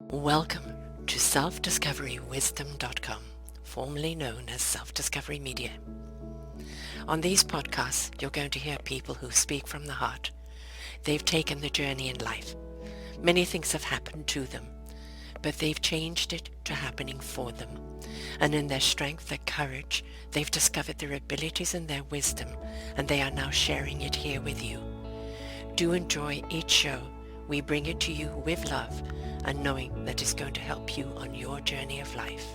Welcome to self-discoverywisdom.com, formerly known as Self-Discovery Media. On these podcasts, you're going to hear people who speak from the heart. They've taken the journey in life. Many things have happened to them, but they've changed it to happening for them. And in their strength, their courage, they've discovered their abilities and their wisdom, and they are now sharing it here with you. Do enjoy each show. We bring it to you with love and knowing that it's going to help you on your journey of life.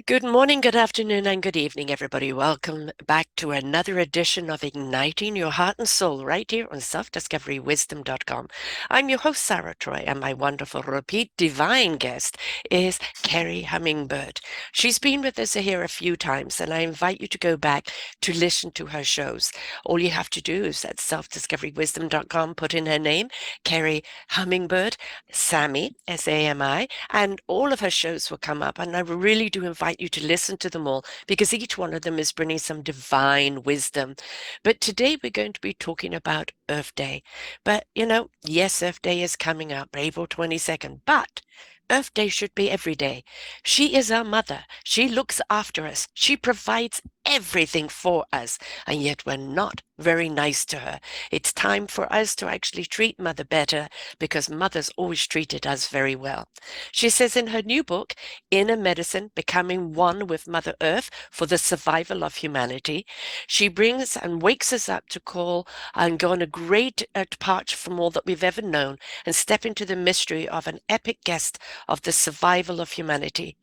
Good morning, good afternoon, and good evening, everybody. Welcome back to another edition of Igniting Your Heart and Soul right here on self-discoverywisdom.com. I'm your host, Sarah Troy, and my wonderful repeat divine guest is Kerri Hummingbird. She's been with us here a few times, and I invite you to go back to listen to her shows. All you have to do is at self-discoverywisdom.com, put in her name, Kerri Hummingbird, Sami, S-A-M-I, and all of her shows will come up. And I really do invite you to listen to them all because each one of them is bringing some divine wisdom. But today we're going to be talking about Earth Day. But, yes, Earth Day is coming up, April 22nd, but Earth Day should be every day. She is our mother. She looks after us. She provides everything for us, and yet we're not very nice to her. It's time for us to actually treat Mother better because Mother's always treated us very well. She says in her new book, Inner Medicine, Becoming One with Mother Earth for the Survival of Humanity, she brings and wakes us up to call and go on a great departure from all that we've ever known and step into the mystery of an epic quest of the survival of humanity.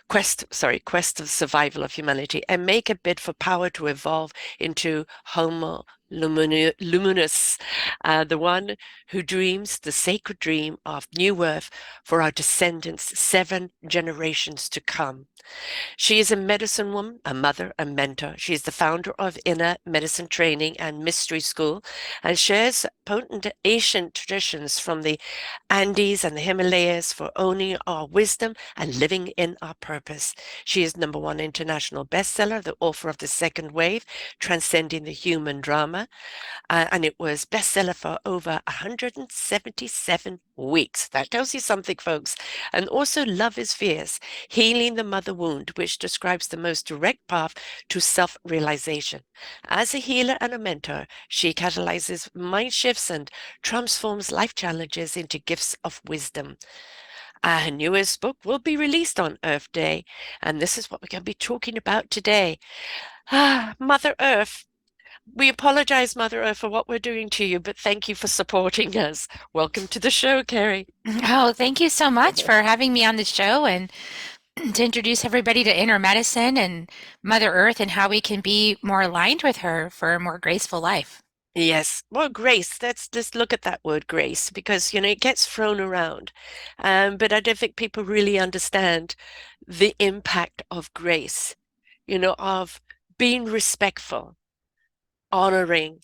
Quest of survival of humanity, and make a bid for power to evolve into homo luminous, the one who dreams the sacred dream of new earth for our descendants 7 generations to come. She is a medicine woman, a mother, a mentor. She is the founder of Inner Medicine Training and Mystery School and shares potent ancient traditions from the Andes and the Himalayas for owning our wisdom and living in our purpose. She is #1 international bestseller, the author of The Second Wave, Transcending the Human Drama, and it was bestseller for over 177 weeks. That tells you something, folks. And also Love is Fierce, Healing the Mother Wound, which describes the most direct path to self-realization. As a healer and a mentor, she catalyzes mind shifts and transforms life challenges into gifts of wisdom. Her newest book will be released on Earth Day, and this is what we're going to be talking about today. Mother Earth. We apologize, Mother Earth, for what we're doing to you, but thank you for supporting us. Welcome to the show, Kerri. Oh, thank you so much for having me on the show and to introduce everybody to inner medicine and Mother Earth and how we can be more aligned with her for a more graceful life. Yes, well, grace. Let's just look at that word grace because, it gets thrown around. But I don't think people really understand the impact of grace, of being respectful, honoring,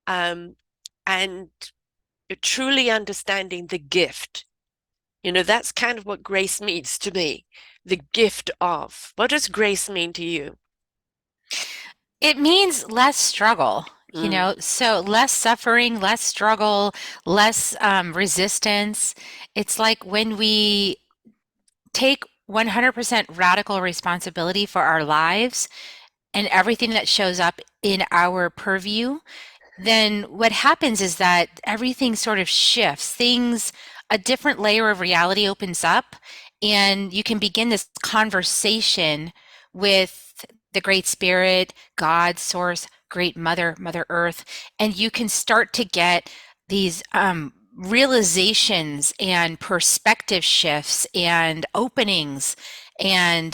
um, and truly understanding the gift. That's kind of what grace means to me. The gift of. What does grace mean to you? It means less struggle, Mm, so less suffering, less struggle, less resistance. It's like when we take 100% radical responsibility for our lives and everything that shows up in our purview, then what happens is that everything sort of shifts. A different layer of reality opens up, and you can begin this conversation with the Great Spirit, God, Source, Great Mother, Mother Earth, and you can start to get these realizations and perspective shifts and openings and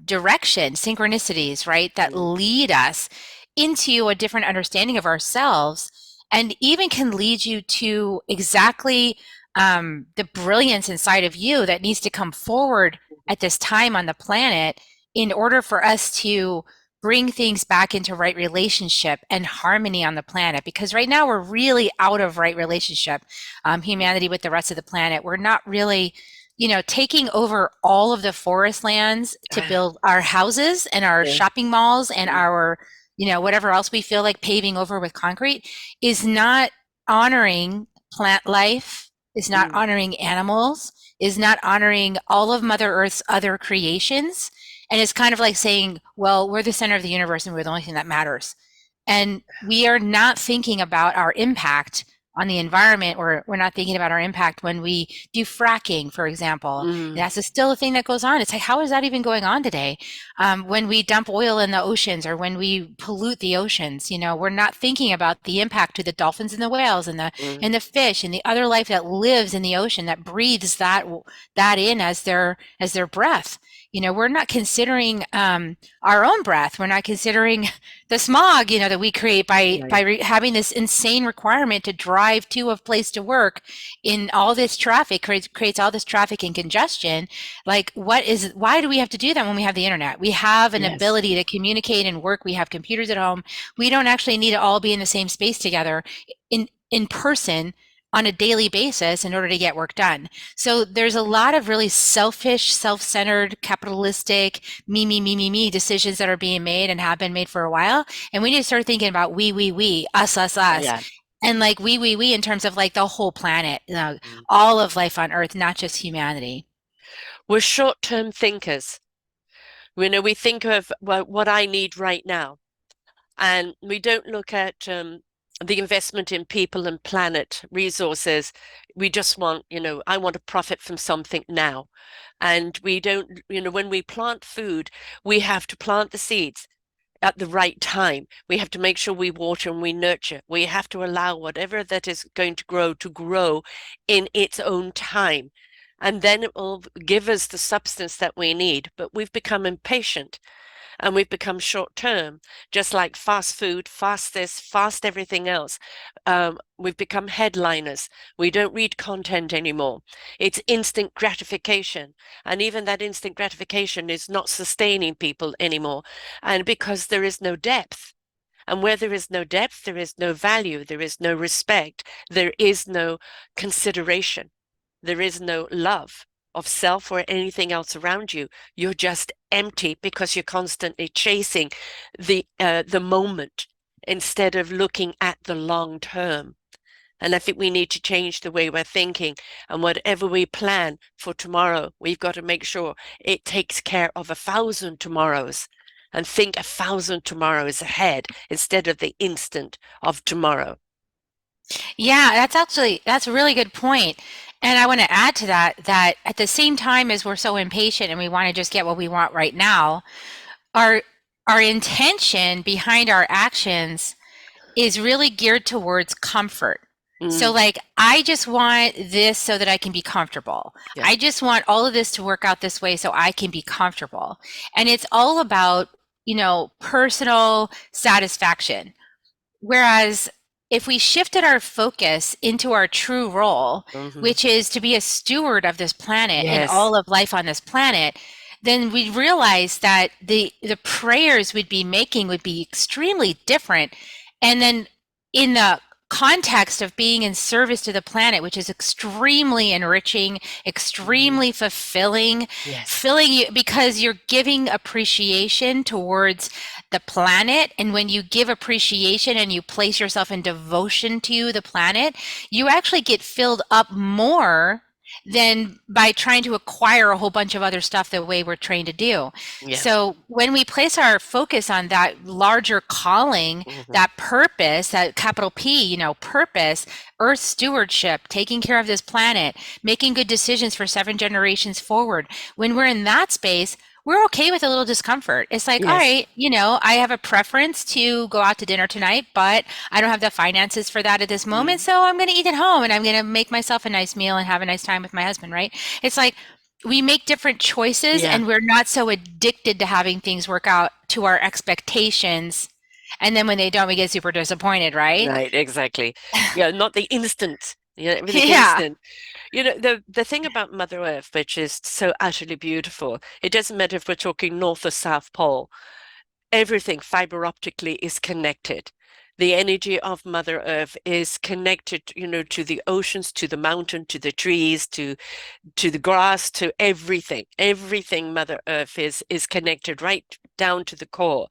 direction, synchronicities, right, that mm, lead us into a different understanding of ourselves and even can lead you to exactly the brilliance inside of you that needs to come forward at this time on the planet in order for us to bring things back into right relationship and harmony on the planet. Because right now we're really out of right relationship, humanity with the rest of the planet. We're not really, taking over all of the forest lands to ah, build our houses and our yeah, shopping malls and mm, our, whatever else we feel like paving over with concrete is not honoring plant life is not Mm. honoring animals, is not honoring all of Mother Earth's other creations. And it's kind of like saying, well, we're the center of the universe and we're the only thing that matters. And we are not thinking about our impact on the environment, or we're not thinking about our impact when we do fracking, for example. Mm. That's still a thing that goes on. It's like, how is that even going on today? When we dump oil in the oceans or when we pollute the oceans, we're not thinking about the impact to the dolphins and the whales and the Mm. and the fish and the other life that lives in the ocean, that breathes that in as their breath. We're not considering our own breath. We're not considering the smog, that we create by Right. by having this insane requirement to drive to a place to work in all this traffic, creates all this traffic and congestion. Like, why do we have to do that when we have the internet? We have an Yes. ability to communicate and work. We have computers at home. We don't actually need to all be in the same space together in person on a daily basis in order to get work done. So there's a lot of really selfish, self-centered, capitalistic, me decisions that are being made and have been made for a while. And we need to start thinking about we, us. Yeah. And like we in terms of like the whole planet, Mm. all of life on Earth, not just humanity. We're short-term thinkers. We think of, well, what I need right now, and we don't look at the investment in people and planet resources. We just want, I want to profit from something now. And we don't, when we plant food, we have to plant the seeds at the right time. We have to make sure we water and we nurture. We have to allow whatever that is going to grow in its own time. And then it will give us the substance that we need. But we've become impatient and we've become short term, just like fast food, fast this, fast everything else. We've become headliners. We don't read content anymore. It's instant gratification. And even that instant gratification is not sustaining people anymore. And because there is no depth. And where there is no depth, there is no value, there is no respect, there is no consideration, there is no love of self or anything else around you. You're just empty because you're constantly chasing the moment instead of looking at the long term. And I think we need to change the way we're thinking. And whatever we plan for tomorrow, we've got to make sure it takes care of 1,000 tomorrows and think 1,000 tomorrows ahead instead of the instant of tomorrow. Yeah, that's a really good point. And I want to add to that at the same time as we're so impatient and we want to just get what we want right now, our our intention behind our actions is really geared towards comfort. So Mm, like, I just want this so that I can be comfortable. yeah. I just want all of this to work out this way so I can be comfortable. And it's all about, personal satisfaction. Whereas if we shifted our focus into our true role, Hmm. which is to be a steward of this planet and Yes. all of life on this planet, then we realize that the prayers we'd be making would be extremely different. And then in the context of being in service to the planet, which is extremely enriching, Hmm. extremely fulfilling, Yes. filling you because you're giving appreciation towards the planet. And when you give appreciation and you place yourself in devotion to the planet, you actually get filled up more than by trying to acquire a whole bunch of other stuff the way we're trained to do. Yeah. So when we place our focus on that larger calling, Hmm. that purpose, that capital P, purpose, earth stewardship, taking care of this planet, making good decisions for 7 generations forward, when we're in that space, we're okay with a little discomfort. It's like, all Yes. right, I have a preference to go out to dinner tonight, but I don't have the finances for that at this moment. Mm. So I'm going to eat at home and I'm going to make myself a nice meal and have a nice time with my husband, right? It's like we make different choices Yeah. and we're not so addicted to having things work out to our expectations. And then when they don't, we get super disappointed, right? Right. Exactly. Yeah. Not the instant. Yeah. Everything Yeah. instant. The thing about Mother Earth, which is so utterly beautiful, it doesn't matter if we're talking North or South Pole. Everything fiber optically is connected. The energy of Mother Earth is connected, to the oceans, to the mountain, to the trees, to the grass, to everything. Everything Mother Earth is connected right down to the core.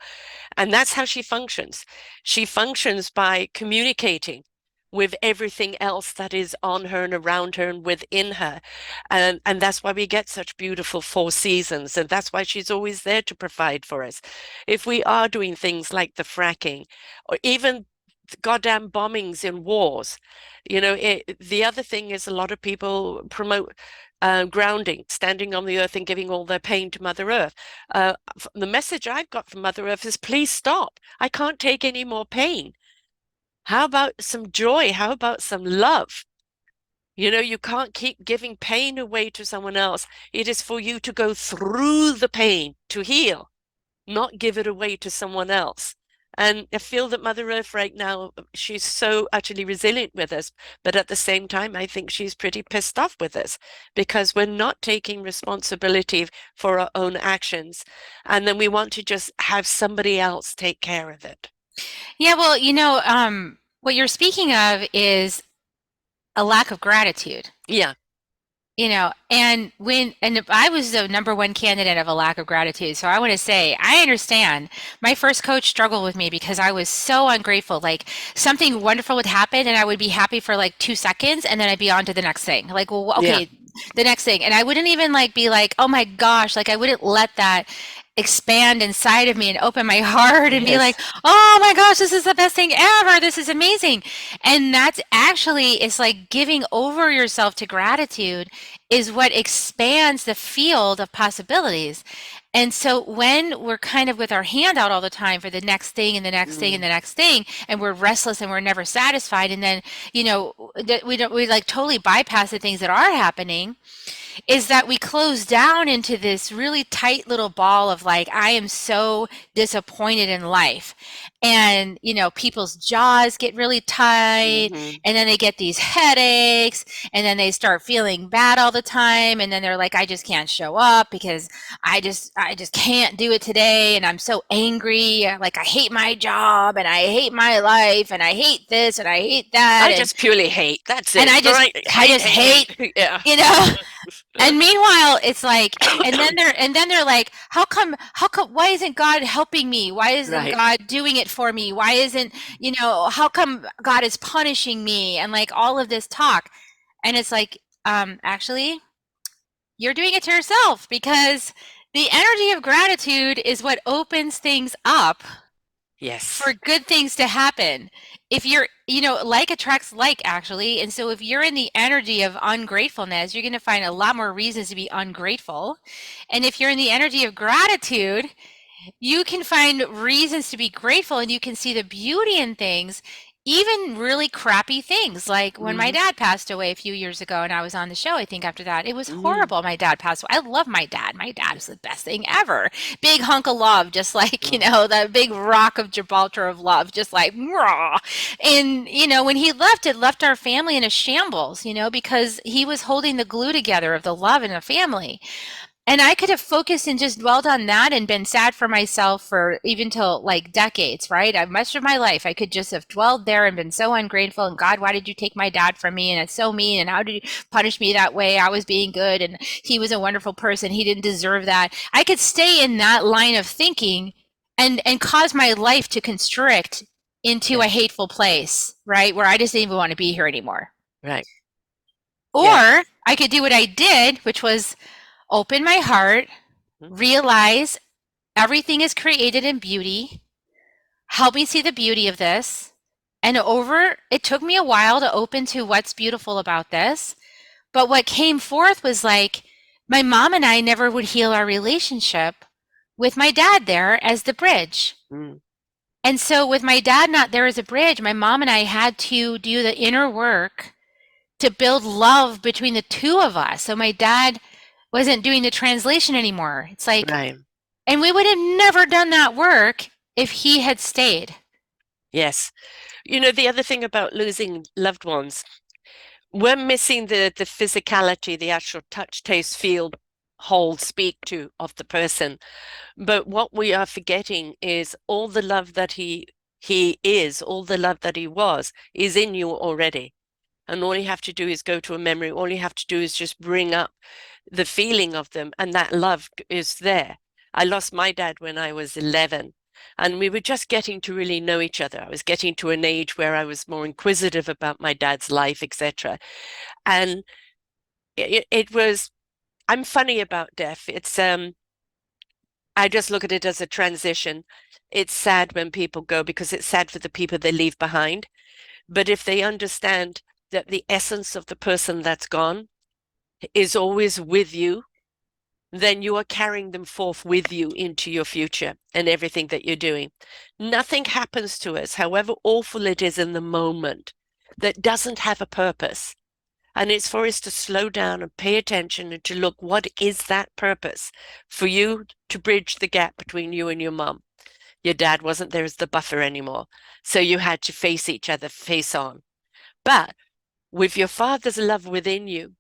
And that's how she functions. She functions by communicating with everything else that is on her and around her and within her. And that's why we get such beautiful four seasons. And that's why she's always there to provide for us. If we are doing things like the fracking or even goddamn bombings in wars, the other thing is a lot of people promote grounding, standing on the earth and giving all their pain to Mother Earth. The message I've got from Mother Earth is please stop. I can't take any more pain. How about some joy? How about some love? You can't keep giving pain away to someone else. It is for you to go through the pain to heal, not give it away to someone else. And I feel that Mother Earth right now, she's so utterly resilient with us. But at the same time, I think she's pretty pissed off with us because we're not taking responsibility for our own actions. And then we want to just have somebody else take care of it. Yeah, well, what you're speaking of is a lack of gratitude. Yeah. And if I was the number one candidate of a lack of gratitude. So I want to say, I understand. My first coach struggled with me because I was so ungrateful. Like something wonderful would happen and I would be happy for like 2 seconds and then I'd be on to the next thing. Like, well, Yeah. okay, the next thing. And I wouldn't even like be like, oh my gosh, like I wouldn't let that expand inside of me and open my heart and be Yes. like, oh my gosh, this is the best thing ever. This is amazing. And that's actually, it's like giving over yourself to gratitude is what expands the field of possibilities. And so when we're kind of with our hand out all the time for the next thing and the next thing and Mm. the next thing, and we're restless and we're never satisfied, and then, we like totally bypass the things that are happening, is that we close down into this really tight little ball of like, I am so disappointed in life. And, people's jaws get really tight, Hmm. and then they get these headaches, and then they start feeling bad all the time. And then they're like, I just can't show up because I just can't do it today. And I'm so angry. Like, I hate my job and I hate my life and I hate this and I hate that. I And, just purely hate. That's and it. I just, Right? I Hate, just hate, hate, hate. Yeah. you know? And meanwhile, it's like, and then they're like, how come, why isn't God helping me? Why isn't Right. God doing it for me? Why isn't, how come God is punishing me? And like all of this talk. And it's like, actually, you're doing it to yourself because the energy of gratitude is what opens things up Yes. for good things to happen. If you're, like attracts like actually. And so if you're in the energy of ungratefulness, you're going to find a lot more reasons to be ungrateful. And if you're in the energy of gratitude, you can find reasons to be grateful and you can see the beauty in things, even really crappy things. Like when my Hmm. dad passed away a few years ago and I was on the show, I think after that, it was Hmm. horrible. My dad passed away. I love my dad. My dad is the best thing ever. Big hunk of love, just like, Mm. that big rock of Gibraltar of love, just like, raw. And, when he left, it left our family in a shambles, because he was holding the glue together of the love in the family. And I could have focused and just dwelled on that and been sad for myself for even till like decades, right? Much of my life, I could just have dwelled there and been so ungrateful. And God, why did you take my dad from me? And it's so mean. And how did you punish me that way? I was being good and he was a wonderful person. He didn't deserve that. I could stay in that line of thinking and cause my life to constrict into a Yes. hateful place, right? Where I just didn't even want to be here anymore. Right. Or Yes. I could do what I did, which was open my heart, Mm. realize everything is created in beauty. Help me see the beauty of this. And it took me a while to open to what's beautiful about this. But what came forth was like, my mom and I never would heal our relationship with my dad there as the bridge. Mm. And so, with my dad not there as a bridge, my mom and I had to do the inner work to build love between the two of us. So, my dad wasn't doing the translation anymore. It's like, Right. and we would have never done that work if he had stayed. Yes. The other thing about losing loved ones, we're missing the physicality, the actual touch, taste, feel, hold, speak to of the person. But what we are forgetting is all the love that he is, all the love that he was, is in you already. And all you have to do is go to a memory. All you have to do is just bring up the feeling of them, and that love is there. I lost my dad when I was 11. And we were just getting to really know each other. I was getting to an age where I was more inquisitive about my dad's life, etc. And it was, I'm funny about death. I just look at it as a transition. It's sad when people go because it's sad for the people they leave behind. But if they understand that the essence of the person that's gone is always with you, then you are carrying them forth with you into your future and everything that you're doing. Nothing happens to us, however awful it is in the moment, that doesn't have a purpose. And it's for us to slow down and pay attention and to look, what is that purpose for you to bridge the gap between you and your mom? Your dad wasn't there as the buffer anymore. So you had to face each other face on. But with your father's love within you,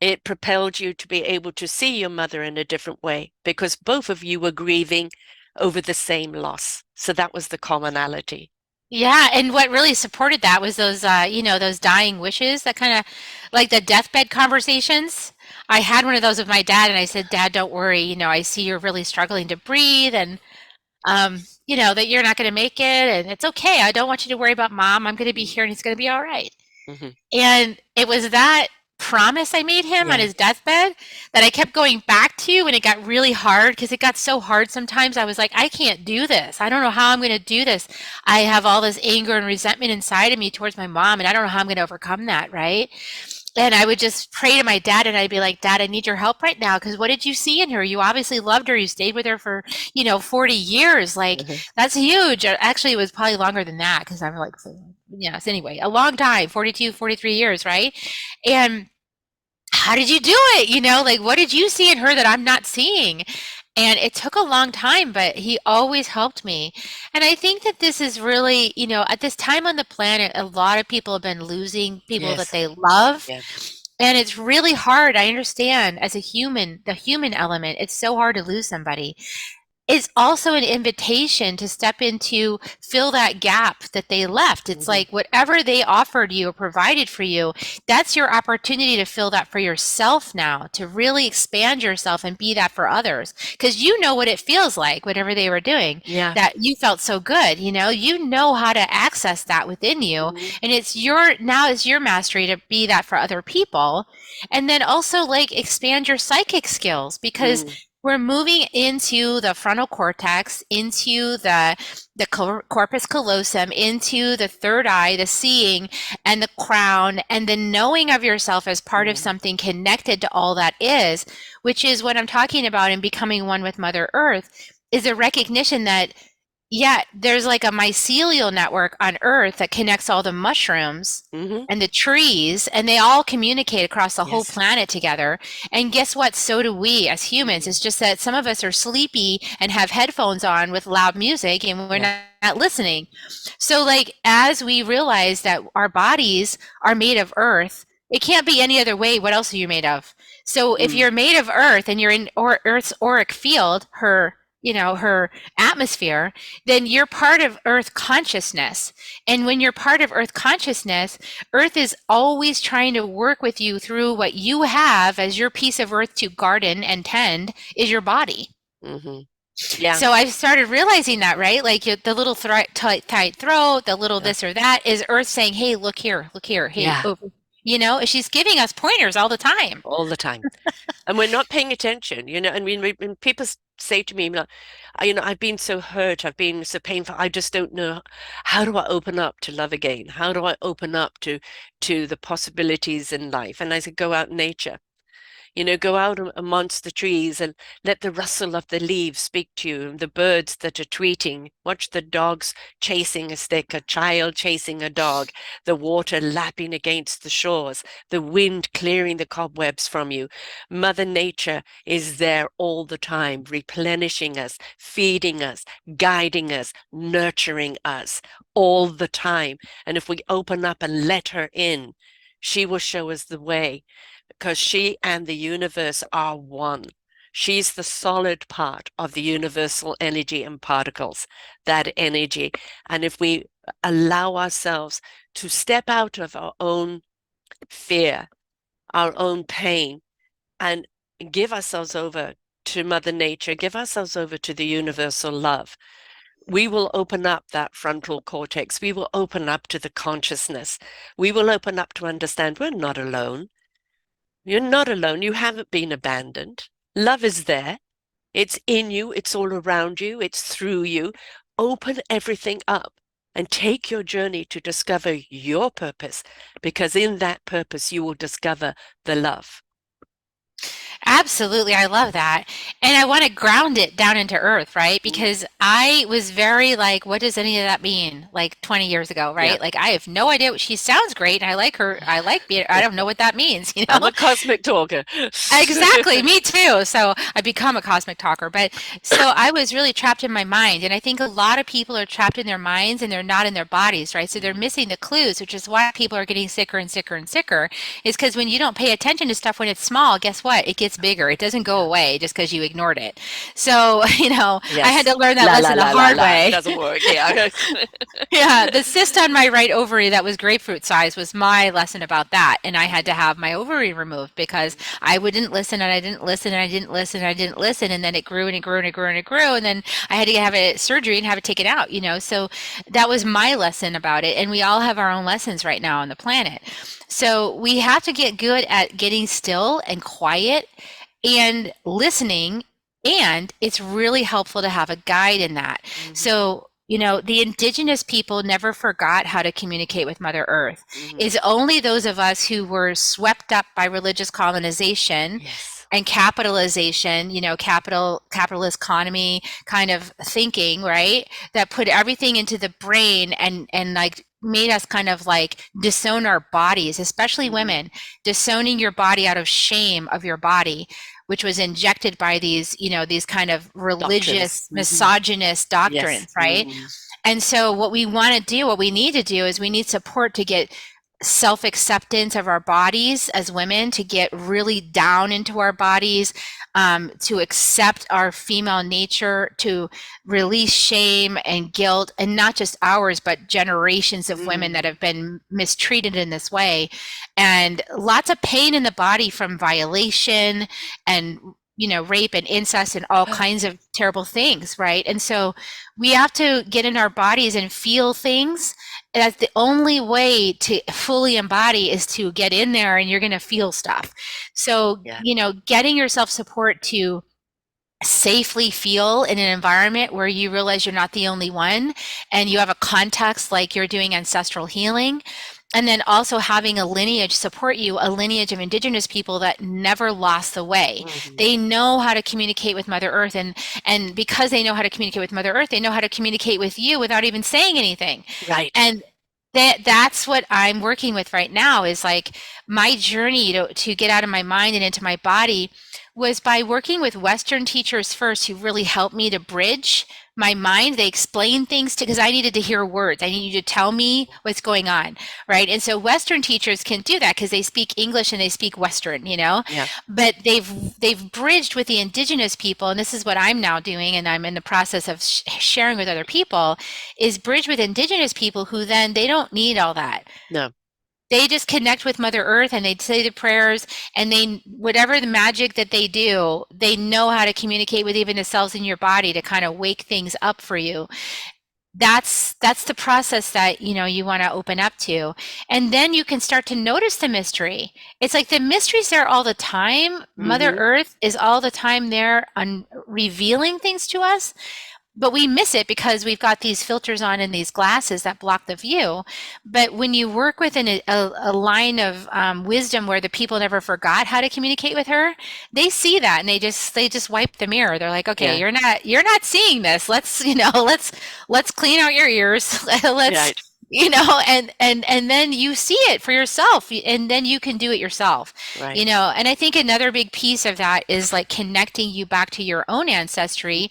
it propelled you to be able to see your mother in a different way because both of you were grieving over the same loss. So that was the commonality. Yeah, and what really supported that was those, those dying wishes, that kind of like the deathbed conversations. I had one of those with my dad, and I said, "Dad, don't worry. I see you're really struggling to breathe, and that you're not going to make it, and it's okay. I don't want you to worry about mom. I'm going to be here, and it's going to be all right." Mm-hmm. And it was that promise I made him on Yeah. his deathbed that I kept going back to when it got really hard, because it got so hard sometimes. I was like, I can't do this. I don't know how I'm going to do this. I have all this anger and resentment inside of me towards my mom, and I don't know how I'm going to overcome that, right? And I would just pray to my dad, and I'd be like, Dad, I need your help right now, because what did you see in her? You obviously loved her. You stayed with her for, 40 years. Like, Uh-huh. that's huge. Actually, it was probably longer than that, because I'm like, so, yes, anyway, a long time, 42, 43 years, right? And how did you do it? Like, what did you see in her that I'm not seeing? And it took a long time, but he always helped me. And I think that this is really, at this time on the planet, a lot of people have been losing people that Yes. they love. Yeah. And it's really hard. I understand, as a human, the human element, it's so hard to lose somebody. It's also an invitation to step into, fill that gap that they left. It's Mm-hmm. like whatever they offered you or provided for you, that's your opportunity to fill that for yourself now, to really expand yourself and be that for others. Because you know what it feels like, whatever they were doing, Yeah. that you felt so good, you know how to access that within you. Mm-hmm. And it's your mastery to be that for other people. And then also, like, expand your psychic skills, because Mm. we're moving into the frontal cortex, into the corpus callosum, into the third eye, the seeing, and the crown, and the knowing of yourself as part of Mm. something connected to all that is, which is what I'm talking about in becoming one with Mother Earth, is a recognition that, yeah, there's like a mycelial network on Earth that connects all the mushrooms Mm-hmm. and the trees, and they all communicate across the whole Yes. planet together. And guess what? So do we as humans. Mm. It's just that some of us are sleepy and have headphones on with loud music, and we're Yeah. not listening. So, like, as we realize that our bodies are made of Earth, it can't be any other way. What else are you made of? So, if Mm. you're made of Earth and you're in Earth's auric field, her atmosphere, then you're part of Earth consciousness. And when you're part of Earth consciousness, Earth is always trying to work with you through what you have as your piece of Earth to garden and tend is your body. Mm-hmm. Yeah. So I've started realizing that, right? Like, the little tight throat, the little Yeah. this or that is Earth saying, hey, look here, hey, Yeah. over. She's giving us pointers all the time. All the time. And we're not paying attention. I mean, when people say to me, like, I've been so hurt, I've been so painful, I just don't know, how do I open up to love again? How do I open up to the possibilities in life? And I said, go out in nature. Go out amongst the trees and let the rustle of the leaves speak to you, the birds that are tweeting. Watch the dogs chasing a stick, a child chasing a dog, the water lapping against the shores, the wind clearing the cobwebs from you. Mother Nature is there all the time, replenishing us, feeding us, guiding us, nurturing us all the time. And if we open up and let her in, she will show us the way because she and the universe are one. She's the solid part of the universal energy and particles, that energy. And if we allow ourselves to step out of our own fear, our own pain, and give ourselves over to Mother Nature, give ourselves over to the universal love, we will open up that frontal cortex. We will open up to the consciousness. We will open up to understand we're not alone. You're not alone. You haven't been abandoned. Love is there. It's in you. It's all around you. It's through you. Open everything up and take your journey to discover your purpose, because in that purpose, you will discover the love. Absolutely. I love that. And I want to ground it down into earth, right? Mm. Because I was very like, what does any of that mean? Like 20 years ago, Yeah. right? Like I have no idea what she sounds great and I like her. I like being, I don't know what that means, you I'm know? a cosmic talker. Exactly, me too. So I become a cosmic talker. But so I was really trapped in my mind. And I think a lot of people are trapped in their minds and they're not in their bodies, right? So they're missing the clues, which is why people are getting sicker and sicker and sicker, is because when you don't pay attention to stuff when it's small, guess what? It gets bigger. It doesn't go Yeah. away just because you ignored it. So, I had Yes. to learn that La la lesson the la la hard la. It way. doesn't work. Yeah. Yeah, the cyst on my right ovary that was grapefruit size was my lesson about that. And I had to have my ovary removed because I wouldn't listen and I didn't listen and I didn't listen and I didn't listen. And then it grew and it grew and it grew and it grew. And then I had to have a surgery and have it taken out. So that was my lesson about it. And we all have our own lessons right now on the planet. So we have to get good at getting still and quiet and listening. And it's really helpful to have a guide in that. Mhm. So, the indigenous people never forgot how to communicate with Mother Earth. Mhm. It's only those of us who were swept up by religious colonization Yes. and capitalization, capitalist economy kind of thinking, right? That put everything into the brain and like made us kind of like disown our bodies, especially Mhm. women, disowning your body out of shame of your body, which was injected by these kind of Doctrines. religious, Mhm. misogynist Yes. doctrines, right? Mhm. And so what we need to do is we need support to get self-acceptance of our bodies as women, to get really down into our bodies, to accept our female nature, to release shame and guilt, and not just ours, but generations of women Mm. that have been mistreated in this way. And lots of pain in the body from violation and rape and incest and all kinds of terrible things, right? And so we have to get in our bodies and feel things. That's the only way to fully embody, is to get in there and you're going to feel stuff. So, Yeah. getting yourself support to safely feel in an environment where you realize you're not the only one and you have a context like you're doing ancestral healing. And then also having a lineage support you, a lineage of indigenous people that never lost the way. Mhm. They know how to communicate with Mother Earth, and because they know how to communicate with Mother Earth, they know how to communicate with you without even saying anything. Right. And that's what I'm working with right now, is like my journey to get out of my mind and into my body was by working with Western teachers first, who really helped me to bridge my mind. They explained things because I needed to hear words. I needed you to tell me what's going on, right? And so Western teachers can do that because they speak English and they speak Western. Yeah. But they've bridged with the indigenous people, and this is what I'm now doing, and I'm in the process of sharing with other people, is bridge with indigenous people who then they don't need all that. No. They just connect with Mother Earth and they say the prayers, and they, whatever the magic that they do, they know how to communicate with even the cells in your body to kind of wake things up for you. That's the process that you want to open up to, and then you can start to notice the mystery. It's like the mystery's there all the time. Mother Mhm. Earth is all the time there on revealing things to us, but we miss it because we've got these filters on and these glasses that block the view. But when you work within a line of wisdom where the people never forgot how to communicate with her, they see that and they just wipe the mirror. They're like, okay, Yeah. you're not seeing this. Let's let's clean out your ears. let's Right. and then you see it for yourself, and then you can do it yourself. Right. And I think another big piece of that is like connecting you back to your own ancestry,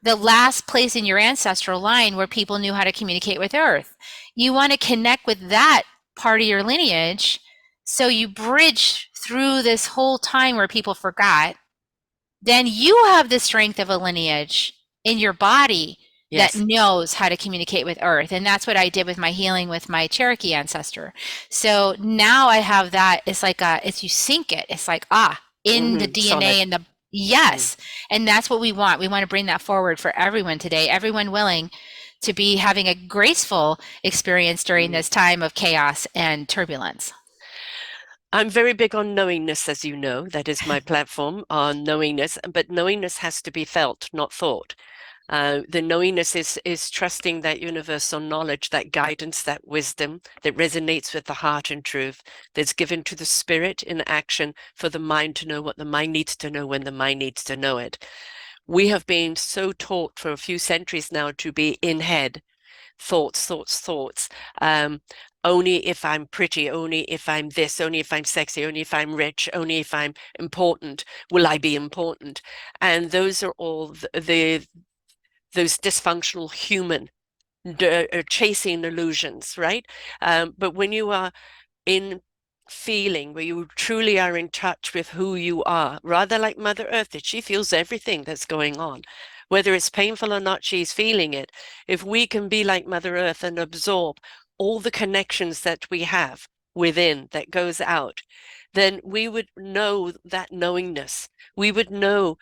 the last place in your ancestral line where people knew how to communicate with Earth. You want to connect with that part of your lineage, so you bridge through this whole time where people forgot. Then you have the strength of a lineage in your body that Yes. knows how to communicate with Earth. And that's what I did with my healing with my Cherokee ancestor. So now I have that. It's like it's you sync it. It's like in the Mhm. DNA Solid. and the Mm. Yes. And that's what we want. We want to bring that forward for everyone today, everyone willing to be having a graceful experience during Mm. this time of chaos and turbulence. I'm very big on knowingness, as you know. That is my platform on knowingness, but knowingness has to be felt, not thought. The knowingness is trusting that universal knowledge, that guidance, that wisdom that resonates with the heart and truth, that's given to the spirit in action for the mind to know what the mind needs to know when the mind needs to know it. We have been so taught for a few centuries now to be in head, thoughts, thoughts, thoughts. Um, Only if I'm pretty, only if I'm this, only if I'm sexy, only if I'm rich, only if I'm important will I be important. And those are all those dysfunctional human chasing illusions, right? But when you are in feeling, where you truly are in touch with who you are, rather like Mother Earth, that she feels everything that's going on. Whether it's painful or not, she's feeling it. If we can be like Mother Earth and absorb all the connections that we have within that goes out, then we would know that knowingness. We would know,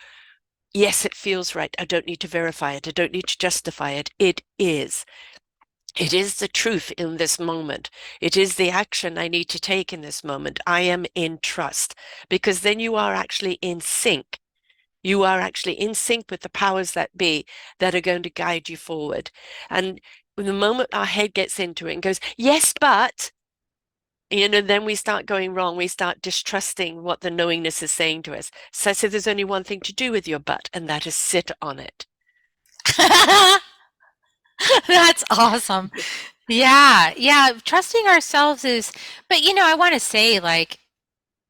yes, it feels right. I don't need to verify it. I don't need to justify it. It is. It is the truth in this moment. It is the action I need to take in this moment. I am in trust because then you are actually in sync. You are actually in sync with the powers that be that are going to guide you forward. And the moment our head gets into it and goes, yes, but, then we start going wrong. We start distrusting what the knowingness is saying to us. So I said, there's only one thing to do with your but, and that is sit on it. That's awesome. Yeah, yeah. Trusting ourselves is, but I want to say, like,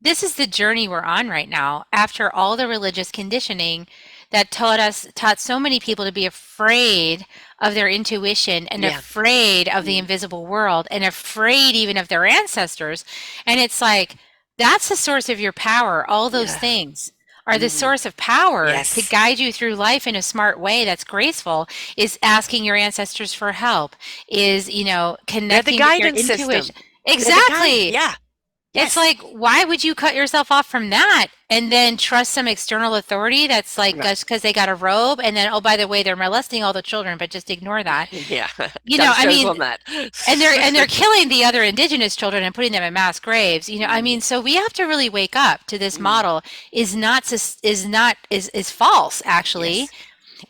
this is the journey we're on right now after all the religious conditioning that taught so many people to be afraid of their intuition and Yeah. afraid of the Mm. invisible world and afraid even of their ancestors. And it's like, that's the source of your power. All those Yeah. things are the Mm. source of power to Yes. guide you through life in a smart way that's graceful, is asking your ancestors for help, is, They're the connecting with your guidance intuition. system. They're the guide. Exactly. Yeah. It's Yes. like, why would you cut yourself off from that and then trust some external authority that's like Right. just because they got a robe and then, oh, by the way, they're molesting all the children, but just ignore that. Yeah. You know, Done I shows mean, on that. and they're killing the other indigenous children and putting them in mass graves. I mean, Mm. so we have to really wake up to this Mm. model is false actually. Yes.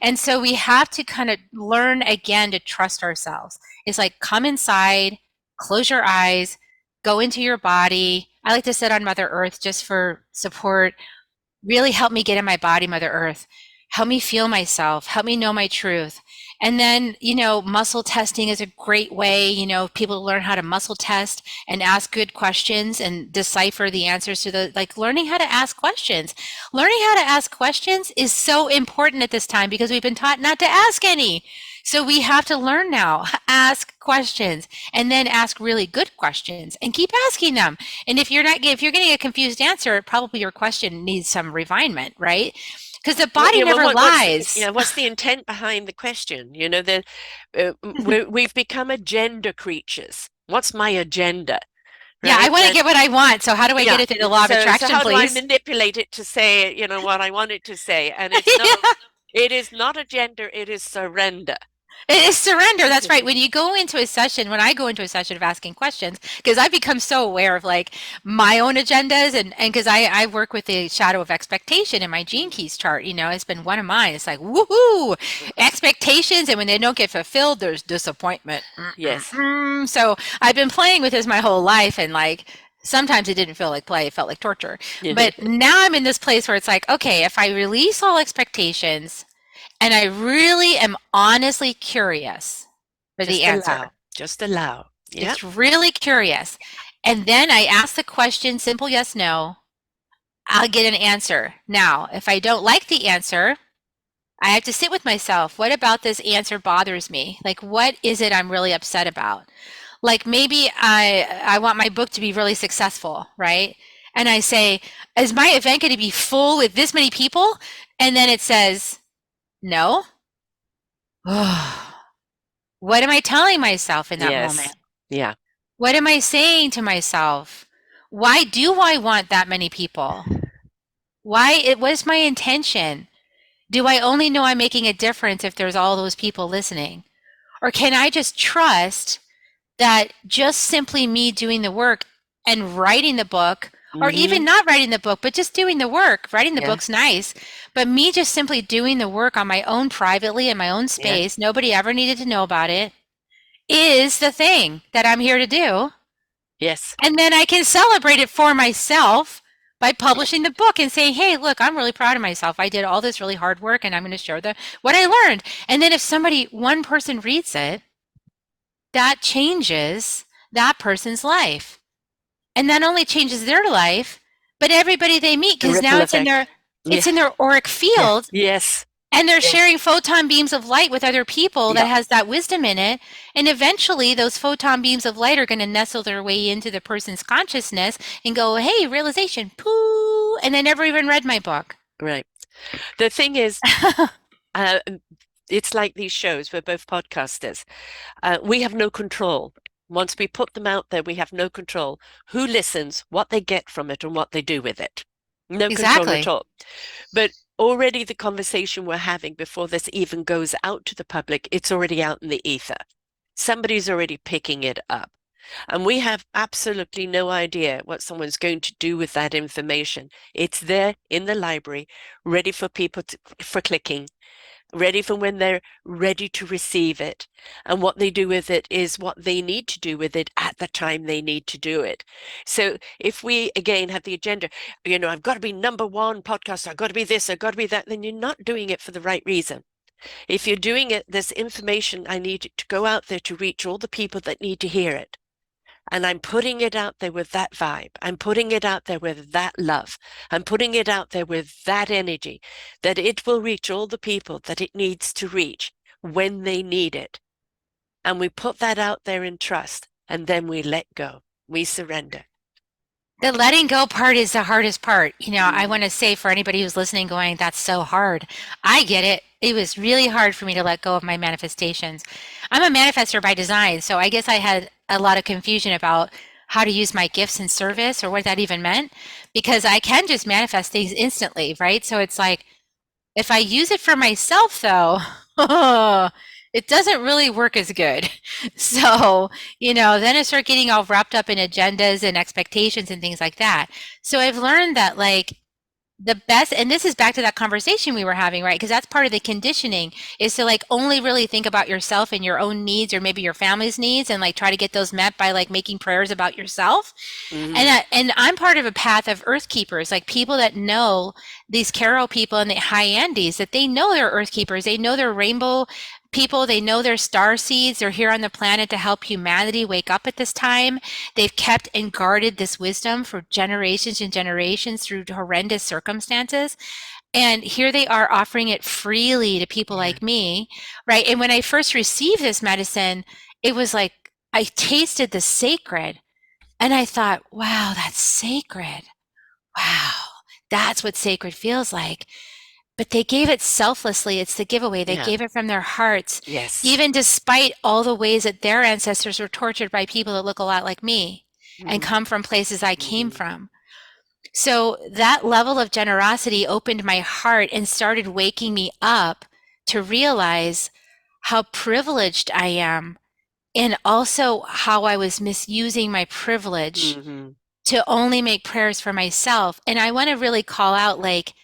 And so we have to kind of learn again to trust ourselves. It's like, come inside, close your eyes, go into your body. I like to sit on Mother Earth just for support. Really help me get in my body, Mother Earth. Help me feel myself. Help me know my truth. And then, muscle testing is a great way, people to learn how to muscle test and ask good questions and decipher the answers to like learning how to ask questions. Learning how to ask questions is so important at this time because we've been taught not to ask any. So we have to learn now, ask questions and then ask really good questions and keep asking them. And if you're getting a confused answer, probably your question needs some refinement, right? Because the Well, body yeah. Well, never yeah, lies. what's the intent behind the question? We've become agenda creatures. What's my agenda? Yeah, I Right? want to That get what I want. So how do I get Yeah. it through the law of So attraction, how do I please? manipulate it to say, what I want it to say? And Yeah. it is not agenda, it is surrender. It is surrender. That's right. When you go into a session, when I go into a session of asking questions, because I've become so aware of like my own agendas and because I work with the shadow of expectation in my gene Mm. keys chart, it's been one of mine. It's like, woohoo, expectations. And when they don't get fulfilled, there's disappointment. Yes. So I've been playing with this my whole life and like, sometimes it didn't feel like play, it felt like torture. But now I'm in this place where it's like, okay, if I release all expectations, and I really am honestly curious for the Just answer. allow. Just allow. Yeah. Just really curious. And then I ask the question, simple yes, no. I'll get an answer. Now, if I don't like the answer, I have to sit with myself. What about this answer bothers me? Like, what is it I'm really upset about? Like, maybe I want my book to be really successful, right? And I say, is my event going to be full with this many people? And then it says, no. What am I telling myself in that moment? Yes. Yeah. What am I saying to myself? Why do I want that many people? What is my intention? Do I only know I'm making a difference if there's all those people listening? Or can I just trust that just simply me doing the work and writing the book, or even Hmm. not writing the book, but just doing the work? Writing the Yeah. book's nice, but me just simply doing the work on my own privately in my own Yeah. space, nobody ever needed to know about it, is the thing that I'm here to do. Yes. And then I can celebrate it for myself by publishing the book and saying, hey, look, I'm really proud of myself. I did all this really hard work and I'm going to share what I learned. And then if one person reads it, that changes that person's life. And not only changes their life, but everybody they meet, The because now ripple effect. Yeah. it's in their auric Yeah. field, Yes. and they're sharing photon beams of light with other people that Yeah. has that wisdom in it. And eventually those photon beams of light are going to nestle their way into the person's consciousness and go, hey, realization, poo. And they never even read my book. Right. The thing is, uh, it's like these shows. We're both podcasters. We have no control. Once we put them out there, we have no control who listens, what they get from it, and what they do with it. No control at Exactly. all. But already the conversation we're having before this even goes out to the public, it's already out in the ether. Somebody's already picking it up. And we have absolutely no idea what someone's going to do with that information. It's there in the library, ready for for clicking, ready for when they're ready to receive it. And what they do with it is what they need to do with it at the time they need to do it. So if we again have the agenda, I've got to be number one podcast, I've got to be this, I've got to be that, then you're not doing it for the right reason. If you're doing it, this information, I need it to go out there to reach all the people that need to hear it. And I'm putting it out there with that vibe. I'm putting it out there with that love. I'm putting it out there with that energy that it will reach all the people that it needs to reach when they need it. And we put that out there in trust, and then we let go. We surrender. The letting go part is the hardest part. I Mm. want to say for anybody who's listening, going, that's so hard. I get it. It was really hard for me to let go of my manifestations. I'm a manifester by design, so I guess I had a lot of confusion about how to use my gifts in service or what that even meant, because I can just manifest things instantly, right? So it's like, if I use it for myself, though, it doesn't really work as good. So, then I start getting all wrapped up in agendas and expectations and things like that. So I've learned that, like, the best, and this is back to that conversation we were having, right? Because that's part of the conditioning, is to like only really think about yourself and your own needs, or maybe your family's needs, and like try to get those met by like making prayers about yourself. Hmm. And I'm part of a path of earth keepers, like people that know, these Carol people in the high Andes, that they know they're earth keepers. They know they're rainbow people. They know they're star seeds. They're here on the planet to help humanity wake up at this time. They've kept and guarded this wisdom for generations and generations through horrendous circumstances. And here they are offering it freely to people Yeah. like me, right? And when I first received this medicine, it was like I tasted the sacred, and I thought, wow, that's sacred. Wow, that's what sacred feels like. But they gave it selflessly. It's the giveaway. They Yeah. gave it from their hearts, Yes. even despite all the ways that their ancestors were tortured by people that look a lot like me and Hmm. come from places I came Hmm. from. So that level of generosity opened my heart and started waking me up to realize how privileged I am, and also how I was misusing my privilege Hmm. to only make prayers for myself. And I want to really call out, like,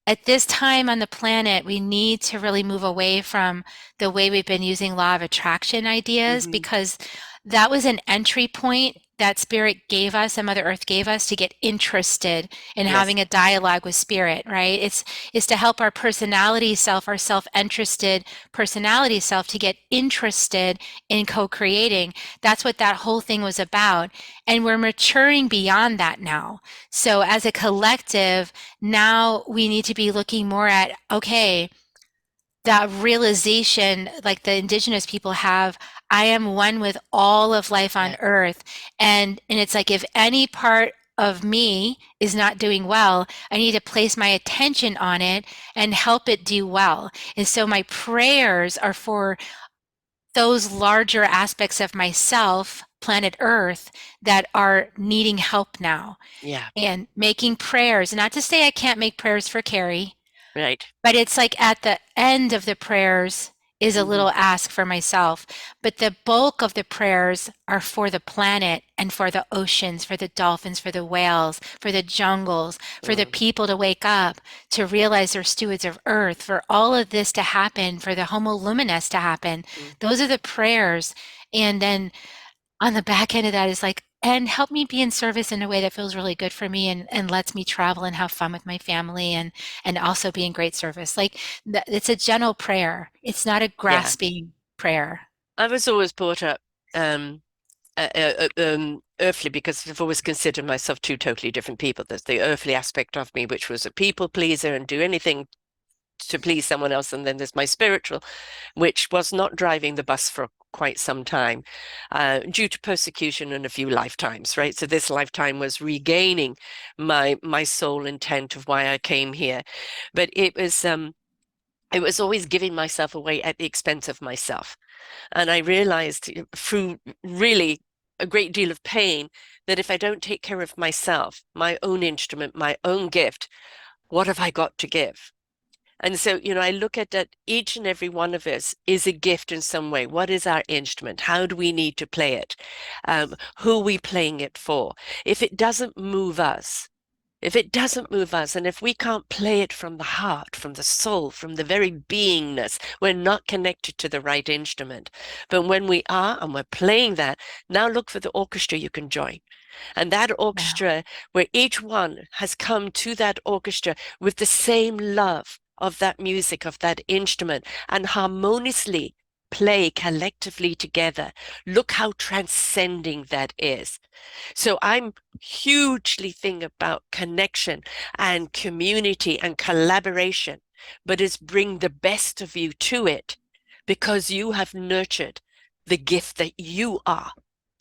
at this time on the planet, we need to really move away from the way we've been using law of attraction ideas, Hmm. because that was an entry point that spirit gave us and Mother Earth gave us to get interested in Yes. having a dialogue with spirit, right? It's to help our personality self, our self-interested personality self, to get interested in co-creating. That's what that whole thing was about. And we're maturing beyond that now. So as a collective, now we need to be looking more at, okay, that realization, like the indigenous people have, I am one with all of life on Yeah. earth. And it's like, if any part of me is not doing well, I need to place my attention on it and help it do well. And so my prayers are for those larger aspects of myself planet Earth that are needing help now Yeah. and making prayers. Not to say I can't make prayers for Kerri, Right. but it's like at the end of the prayers is a Hmm. little ask for myself. But the bulk of the prayers are for the planet and for the oceans, for the dolphins, for the whales, for the jungles, for the Mm. people to wake up, to realize they're stewards of Earth, for all of this to happen, for the homo luminous to happen. Mm. Those are the prayers. And then on the back end of that is like, and help me be in service in a way that feels really good for me and lets me travel and have fun with my family and also be in great service. Like it's a gentle prayer. It's not a Yeah. grasping prayer. I was always brought up um, earthly because I've always considered myself two totally different people. There's the earthly aspect of me, which was a people pleaser and do anything to please someone else. And then there's my spiritual, which was not driving the bus for quite some time due to persecution in a few lifetimes, right? So this lifetime was regaining my soul intent of why I came here. But it was always giving myself away at the expense of myself. And I realized through really a great deal of pain that if I don't take care of myself, my own instrument, my own gift, what have I got to give? And so, I look at that each and every one of us is a gift in some way. What is our instrument? How do we need to play it? Who are we playing it for? If it doesn't move us, if it doesn't move us, and if we can't play it from the heart, from the soul, from the very beingness, we're not connected to the right instrument. But when we are and we're playing that, now look for the orchestra you can join. And that Yeah. orchestra, where each one has come to that orchestra with the same love of that music, of that instrument, and harmoniously play collectively together. Look how transcending that is. So I'm hugely think about connection and community and collaboration, but it's bring the best of you to it because you have nurtured the gift that you are.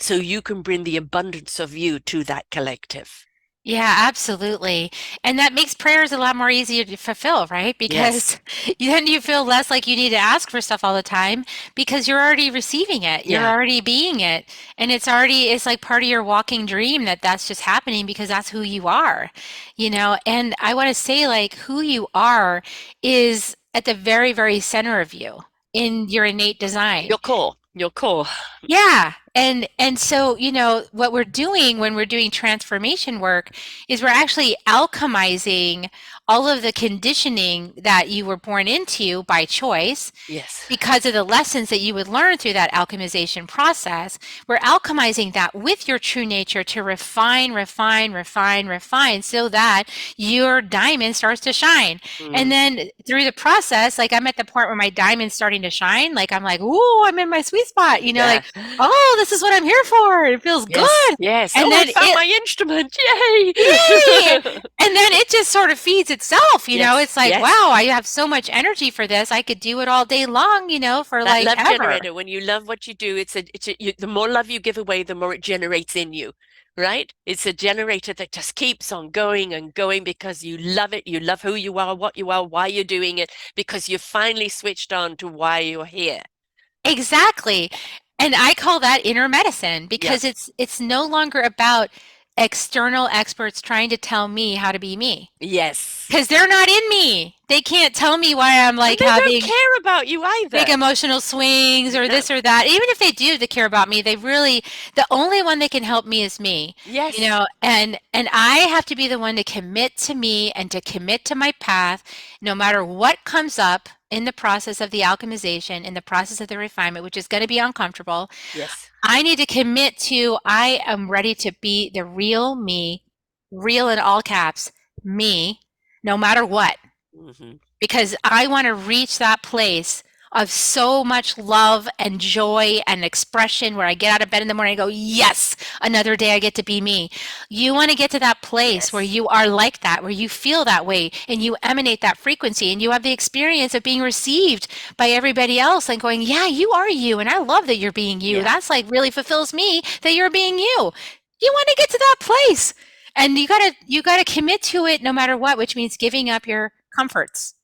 So you can bring the abundance of you to that collective. Yeah, absolutely. And that makes prayers a lot more easier to fulfill, right? Yes. Because then you feel less like you need to ask for stuff all the time because you're already receiving it. You're Yeah. already being it. And it's like part of your walking dream that that's just happening because that's who you are, you know? And I want to say like who you are is at the very, very center of you in your innate design. Your core. Your core. Yeah. And so, what we're doing when we're doing transformation work is we're actually alchemizing all of the conditioning that you were born into by choice Yes. because of the lessons that you would learn through that alchemization process. We're alchemizing that with your true nature to refine, refine, refine, refine so that your diamond starts to shine. And Mm. then through the process, like I'm at the point where my diamond's starting to shine, like I'm like, ooh, I'm in my sweet spot, Yeah. like, oh, this is what I'm here for. It feels Yes. good. Yes. And Oh, I then found my instrument. yay! Yay. And then it just sort of feeds itself, Yes. It's like, Yes. wow, I have so much energy for this. I could do it all day long, for That like love ever. generator, when you love what you do, the more love you give away, the more it generates in you, right? It's a generator that just keeps on going and going because you love it. You love who you are, what you are, why you're doing it, because you finally switched on to why you're here. Exactly. And I call that inner medicine Yeah. because it's no longer about external experts trying to tell me how to be me. Yes. Because they're not in me. They can't tell me why I'm And like they don't having care about you big either. emotional swings or No. this or that. Even if they do they care about me, the only one that can help me is me. Yes. And I have to be the one to commit to me and to commit to my path, no matter what comes up in the process of the alchemization, in the process of the refinement, which is going to be uncomfortable. Yes. I need to commit to I am ready to be the real me, real in all caps, me, no matter what Hmm. because I want to reach that place of so much love and joy and expression where I get out of bed in the morning and go, yes, another day I get to be me. You want to get to that place where Yes. you are like that, where you feel that way and you emanate that frequency and you have the experience of being received by everybody else and going, yeah, you are you. And I love that you're being you. Yeah. That's like really fulfills me that you're being you. You want to get to that place. And you gotta commit to it no matter what, which means giving up your comforts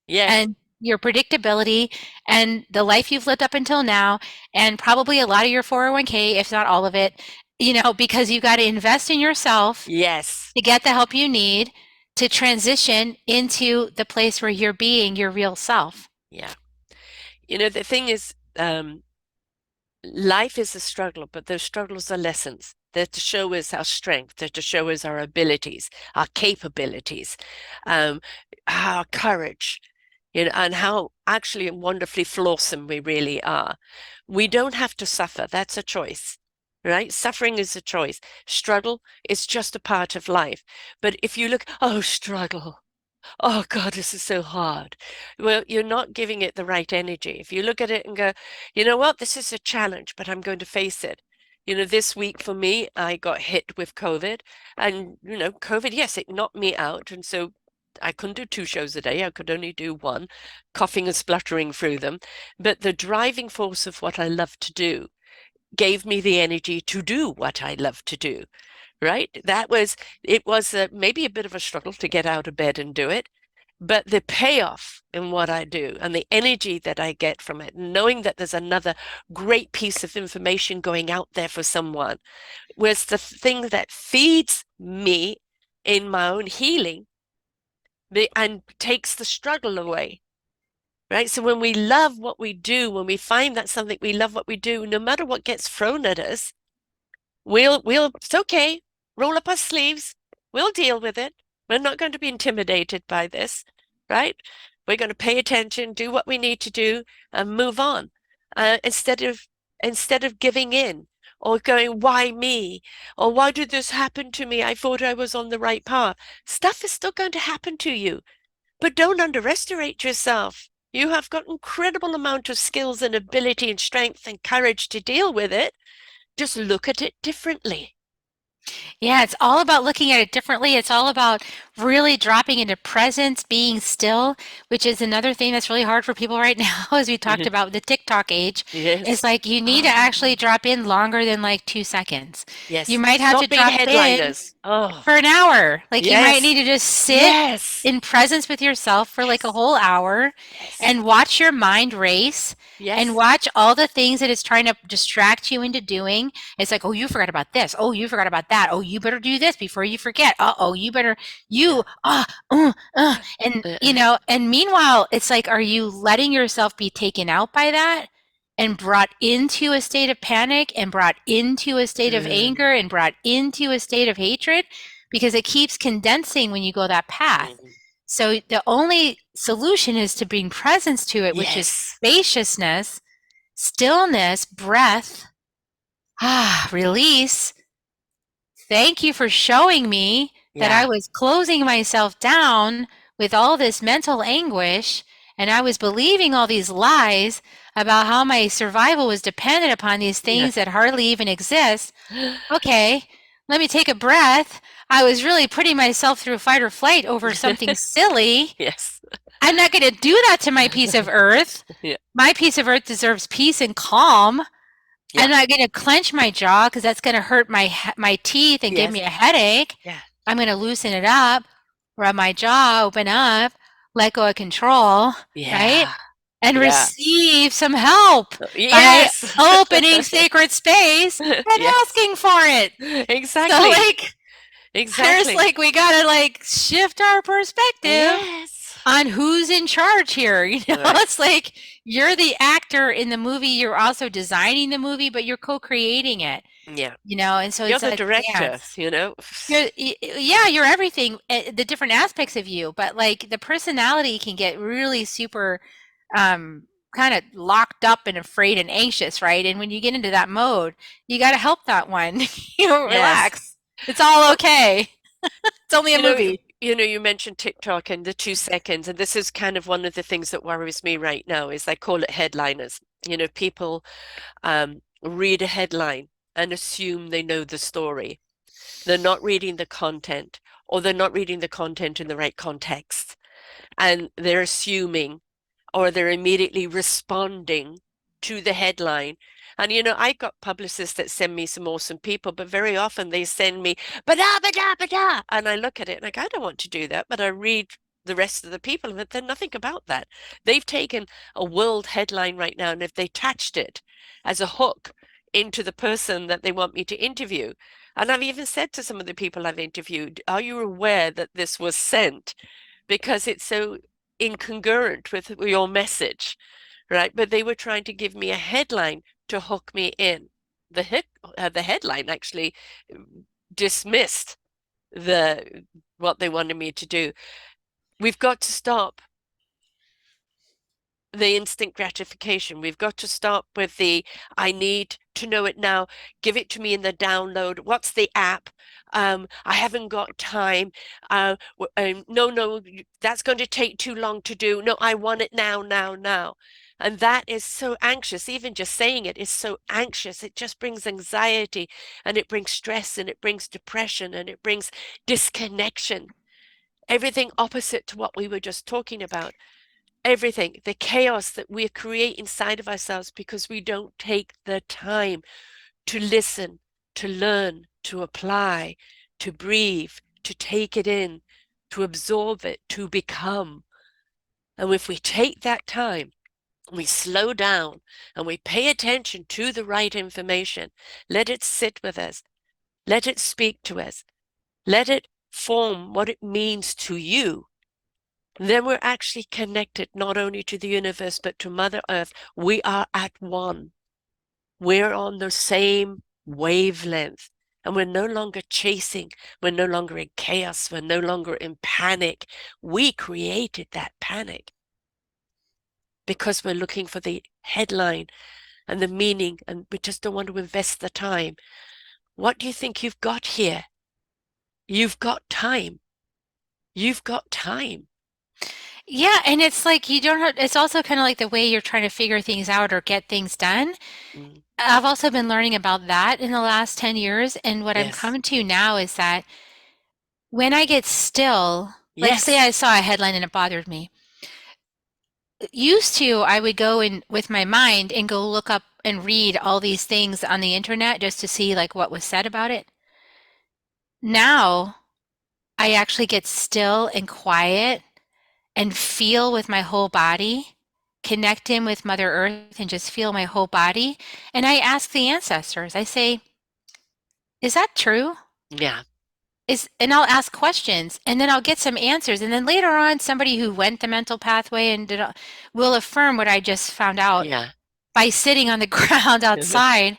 Yes. and your predictability and the life you've lived up until now, and probably a lot of your 401k, if not all of it, because you've got to invest in yourself Yes. to get the help you need to transition into the place where you're being your real self. Yeah. The thing is, life is a struggle, but those struggles are lessons. They're to show us our strength. They're to show us our abilities, our capabilities, um, our courage, and how actually wonderfully flawsome we really are. We don't have to suffer. That's a choice, right? Suffering is a choice. Struggle is just a part of life. But if you look, oh, struggle. Oh God, this is so hard. Well, you're not giving it the right energy. If you look at it and go, you know what, this is a challenge, but I'm going to face it. This week for me, I got hit with COVID, and COVID, yes, it knocked me out. And so I couldn't do 2 shows a day. I could only do one, coughing and spluttering through them. But the driving force of what I love to do gave me the energy to do what I love to do, right? It was maybe a bit of a struggle to get out of bed and do it, but the payoff in what I do and the energy that I get from it, knowing that there's another great piece of information going out there for someone, was the thing that feeds me in my own healing and takes the struggle away. Right. So when we love what we do, when we find that something we love what we do, no matter what gets thrown at us, it's okay. Roll up our sleeves. We'll deal with it. We're not going to be intimidated by this, right? We're going to pay attention, do what we need to do, and move on. Instead of giving in or going, why me? Or why did this happen to me? I thought I was on the right path. Stuff is still going to happen to you, but don't underestimate yourself. You have got incredible amount of skills and ability and strength and courage to deal with it. Just look at it differently. Yeah, it's all about looking at it differently. It's all about really dropping into presence, being still, which is another thing that's really hard for people right now, as we talked about with the TikTok age. It's Yes. like you need to actually drop in longer than like 2 seconds. You Yes. might have to Stop being drop in headliners. Oh, for an hour. Like you might yes. need to just sit Yes. in presence with yourself for like a Yes. whole hour Yes. and watch your mind race and Yes. watch all the things that it's trying to distract you into doing. It's like, oh, you forgot about this. Oh, you forgot about that. Oh, you better do this before you forget. Oh, you better, Yeah. you, ah, uh, uh. And, Uh-uh. and meanwhile, it's like, are you letting yourself be taken out by that? And brought into a state of panic and brought into a state of Mm, anger and brought into a state of hatred because it keeps condensing when you go that path. mm. So the only solution is to bring presence to it, which is Yes. spaciousness, stillness, breath, release. Thank you for showing me that I Yeah. was closing myself down with all this mental anguish and I was believing all these lies about how my survival was dependent upon these Yeah. things that hardly even exist. Okay, let me take a breath. I was really putting myself through fight or flight over something silly. Yes. I'm not going to do that to my piece of earth. Yeah. My piece of earth deserves peace and calm. Yeah. I'm not going to clench my jaw because that's going to hurt my teeth and give me Yes. a headache. Yeah. I'm going to loosen it up, rub my jaw, open up, let go of control, right? Yeah. And Yeah. receive some help by Yes. opening sacred space and Yes. asking for it. So Exactly. like there's Exactly. like we got to like shift our perspective Yes. on who's in charge here. Right. It's like you're the actor in the movie, you're also designing the movie, but you're co-creating it, Yeah. and so You're it's the like director, dance. You're everything, the different aspects of you, but like the personality can get really super um kind of locked up and afraid and anxious, right? And when you get into that mode, you got to help that one, Yes. relax. It's all Well, okay. It's only a you know, movie. you mentioned TikTok and the 2 seconds, and this is kind of one of the things that worries me right now is I call it headliners. People read a headline and assume they know the story. They're not reading the content, or they're not reading the content in the right context, and they're assuming, or they're immediately responding to the headline. And I got publicists that send me some awesome people, but very often they send me bada bada bada, and I look at it and like I don't want to do that, but I read the rest of the people, but they're nothing about that. They've taken a world headline right now, and if they attached it as a hook into the person that they want me to interview, and I've even said to some of the people I've interviewed, are you aware that this was sent? Because it's so incongruent with your message, right? But they were trying to give me a headline to hook me in. The headline actually dismissed the what they wanted me to do. We've got to stop the instant gratification. We've got to stop with the I need to know it now. Give it to me in the download. What's the app? I haven't got time. No, that's going to take too long to do. No, I want it now, now, now. And that is so anxious. Even just saying it is so anxious. It just brings anxiety and it brings stress and it brings depression and it brings disconnection. Everything opposite to what we were just talking about. Everything, the chaos that we create inside of ourselves because we don't take the time to listen, to learn, to apply, to breathe, to take it in, to absorb it, to become. And if we take that time, we slow down and we pay attention to the right information, let it sit with us, let it speak to us, let it form what it means to you, then we're actually connected not only to the universe, but to Mother Earth. We are at one. We're on the same wavelength. And we're no longer chasing. We're no longer in chaos. We're no longer in panic. We created that panic because we're looking for the headline and the meaning, and we just don't want to invest the time. What do you think you've got here? You've got time. You've got time. Yeah, and it's like you don't have, it's also kind of like the way you're trying to figure things out or get things done. Mm, I've also been learning about that in the last 10 years, and what I'm yes. coming to now is that when I get still, like say Yes. I saw a headline and it bothered me. Used to, I would go in with my mind and go look up and read all these things on the internet just to see like what was said about it. Now, I actually get still and quiet and feel with my whole body, connect in with Mother Earth and just feel my whole body. And I ask the ancestors, I say, is that true? Yeah. And I'll ask questions and then I'll get some answers. And then later on, somebody who went the mental pathway and will affirm what I just found out Yeah. by sitting on the ground outside,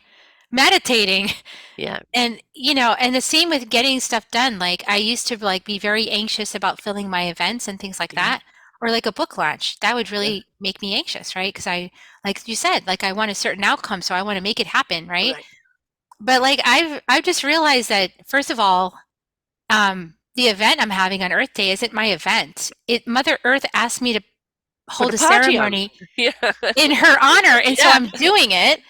meditating. Yeah. And, and the same with getting stuff done. Like I used to like be very anxious about filling my events and things like Yeah. that, or like a book launch. That would Yeah. really make me anxious, right? Because like you said, like I want a certain outcome, so I want to make it happen, right? Right. But like I've just realized that first of all, the event I'm having on Earth Day isn't my event. Mother Earth asked me to Put a hold a party on. ceremony Yeah. in her honor, and so Yeah. I'm doing it.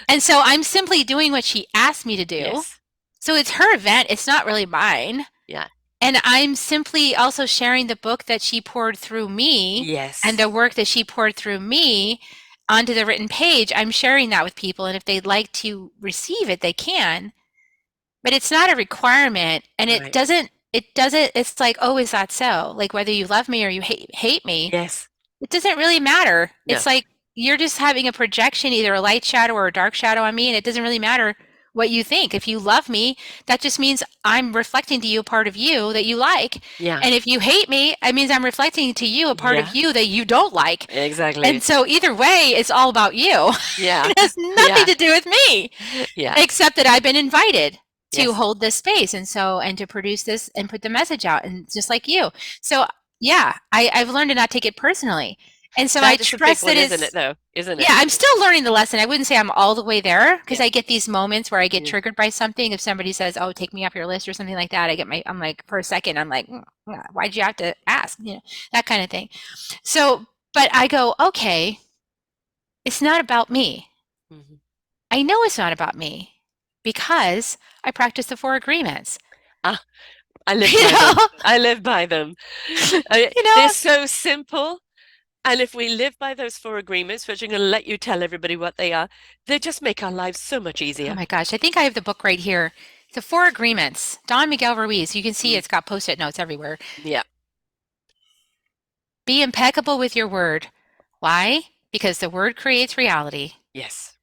And so I'm simply doing what she asked me to do. Yes. So it's her event, it's not really mine. Yeah. And I'm simply also sharing the book that she poured through me and the Yes. work that she poured through me onto the written page. I'm sharing that with people. And if they'd like to receive it, they can. But it's not a requirement. And Right. it's like, oh, is that so? Like whether you love me or you hate me, Yes. it doesn't really matter. No. It's like you're just having a projection, either a light shadow or a dark shadow on me, and it doesn't really matter what you think. If you love me, that just means I'm reflecting to you a part of you that you like. Yeah. And if you hate me, it means I'm reflecting to you a part of Yeah. you that you don't like. And Exactly. so either way, it's all about you. Yeah. It has nothing Yeah. to do with me, Yeah. except that I've been invited to Yes. hold this space and to produce this and put the message out, and just like you. So yeah, I've learned to not take it personally. And so I That is a big trust that one, isn't it, it's, though? Isn't yeah, it? I'm still learning the lesson. I wouldn't say I'm all the way there because Yeah. I get these moments where I get Yeah. triggered by something. If somebody says, "Oh, take me off your list" or something like that, I'm like, for a second, I'm like, "Why'd you have to ask?" That kind of thing. So, but I go, okay, it's not about me. Mhm. I know it's not about me because I practice the four agreements. Ah, I live You by know, them. I live by them. you They're know. so simple. And if we live by those four agreements, which I'm going to let you tell everybody what they are, they just make our lives so much Oh easier. my gosh, I think I have the book right here. The Four Agreements, Don Miguel Ruiz. You can see Mm. it's got post-it notes everywhere. Yeah. Be impeccable with your word. Why? Because the word creates reality. Yes.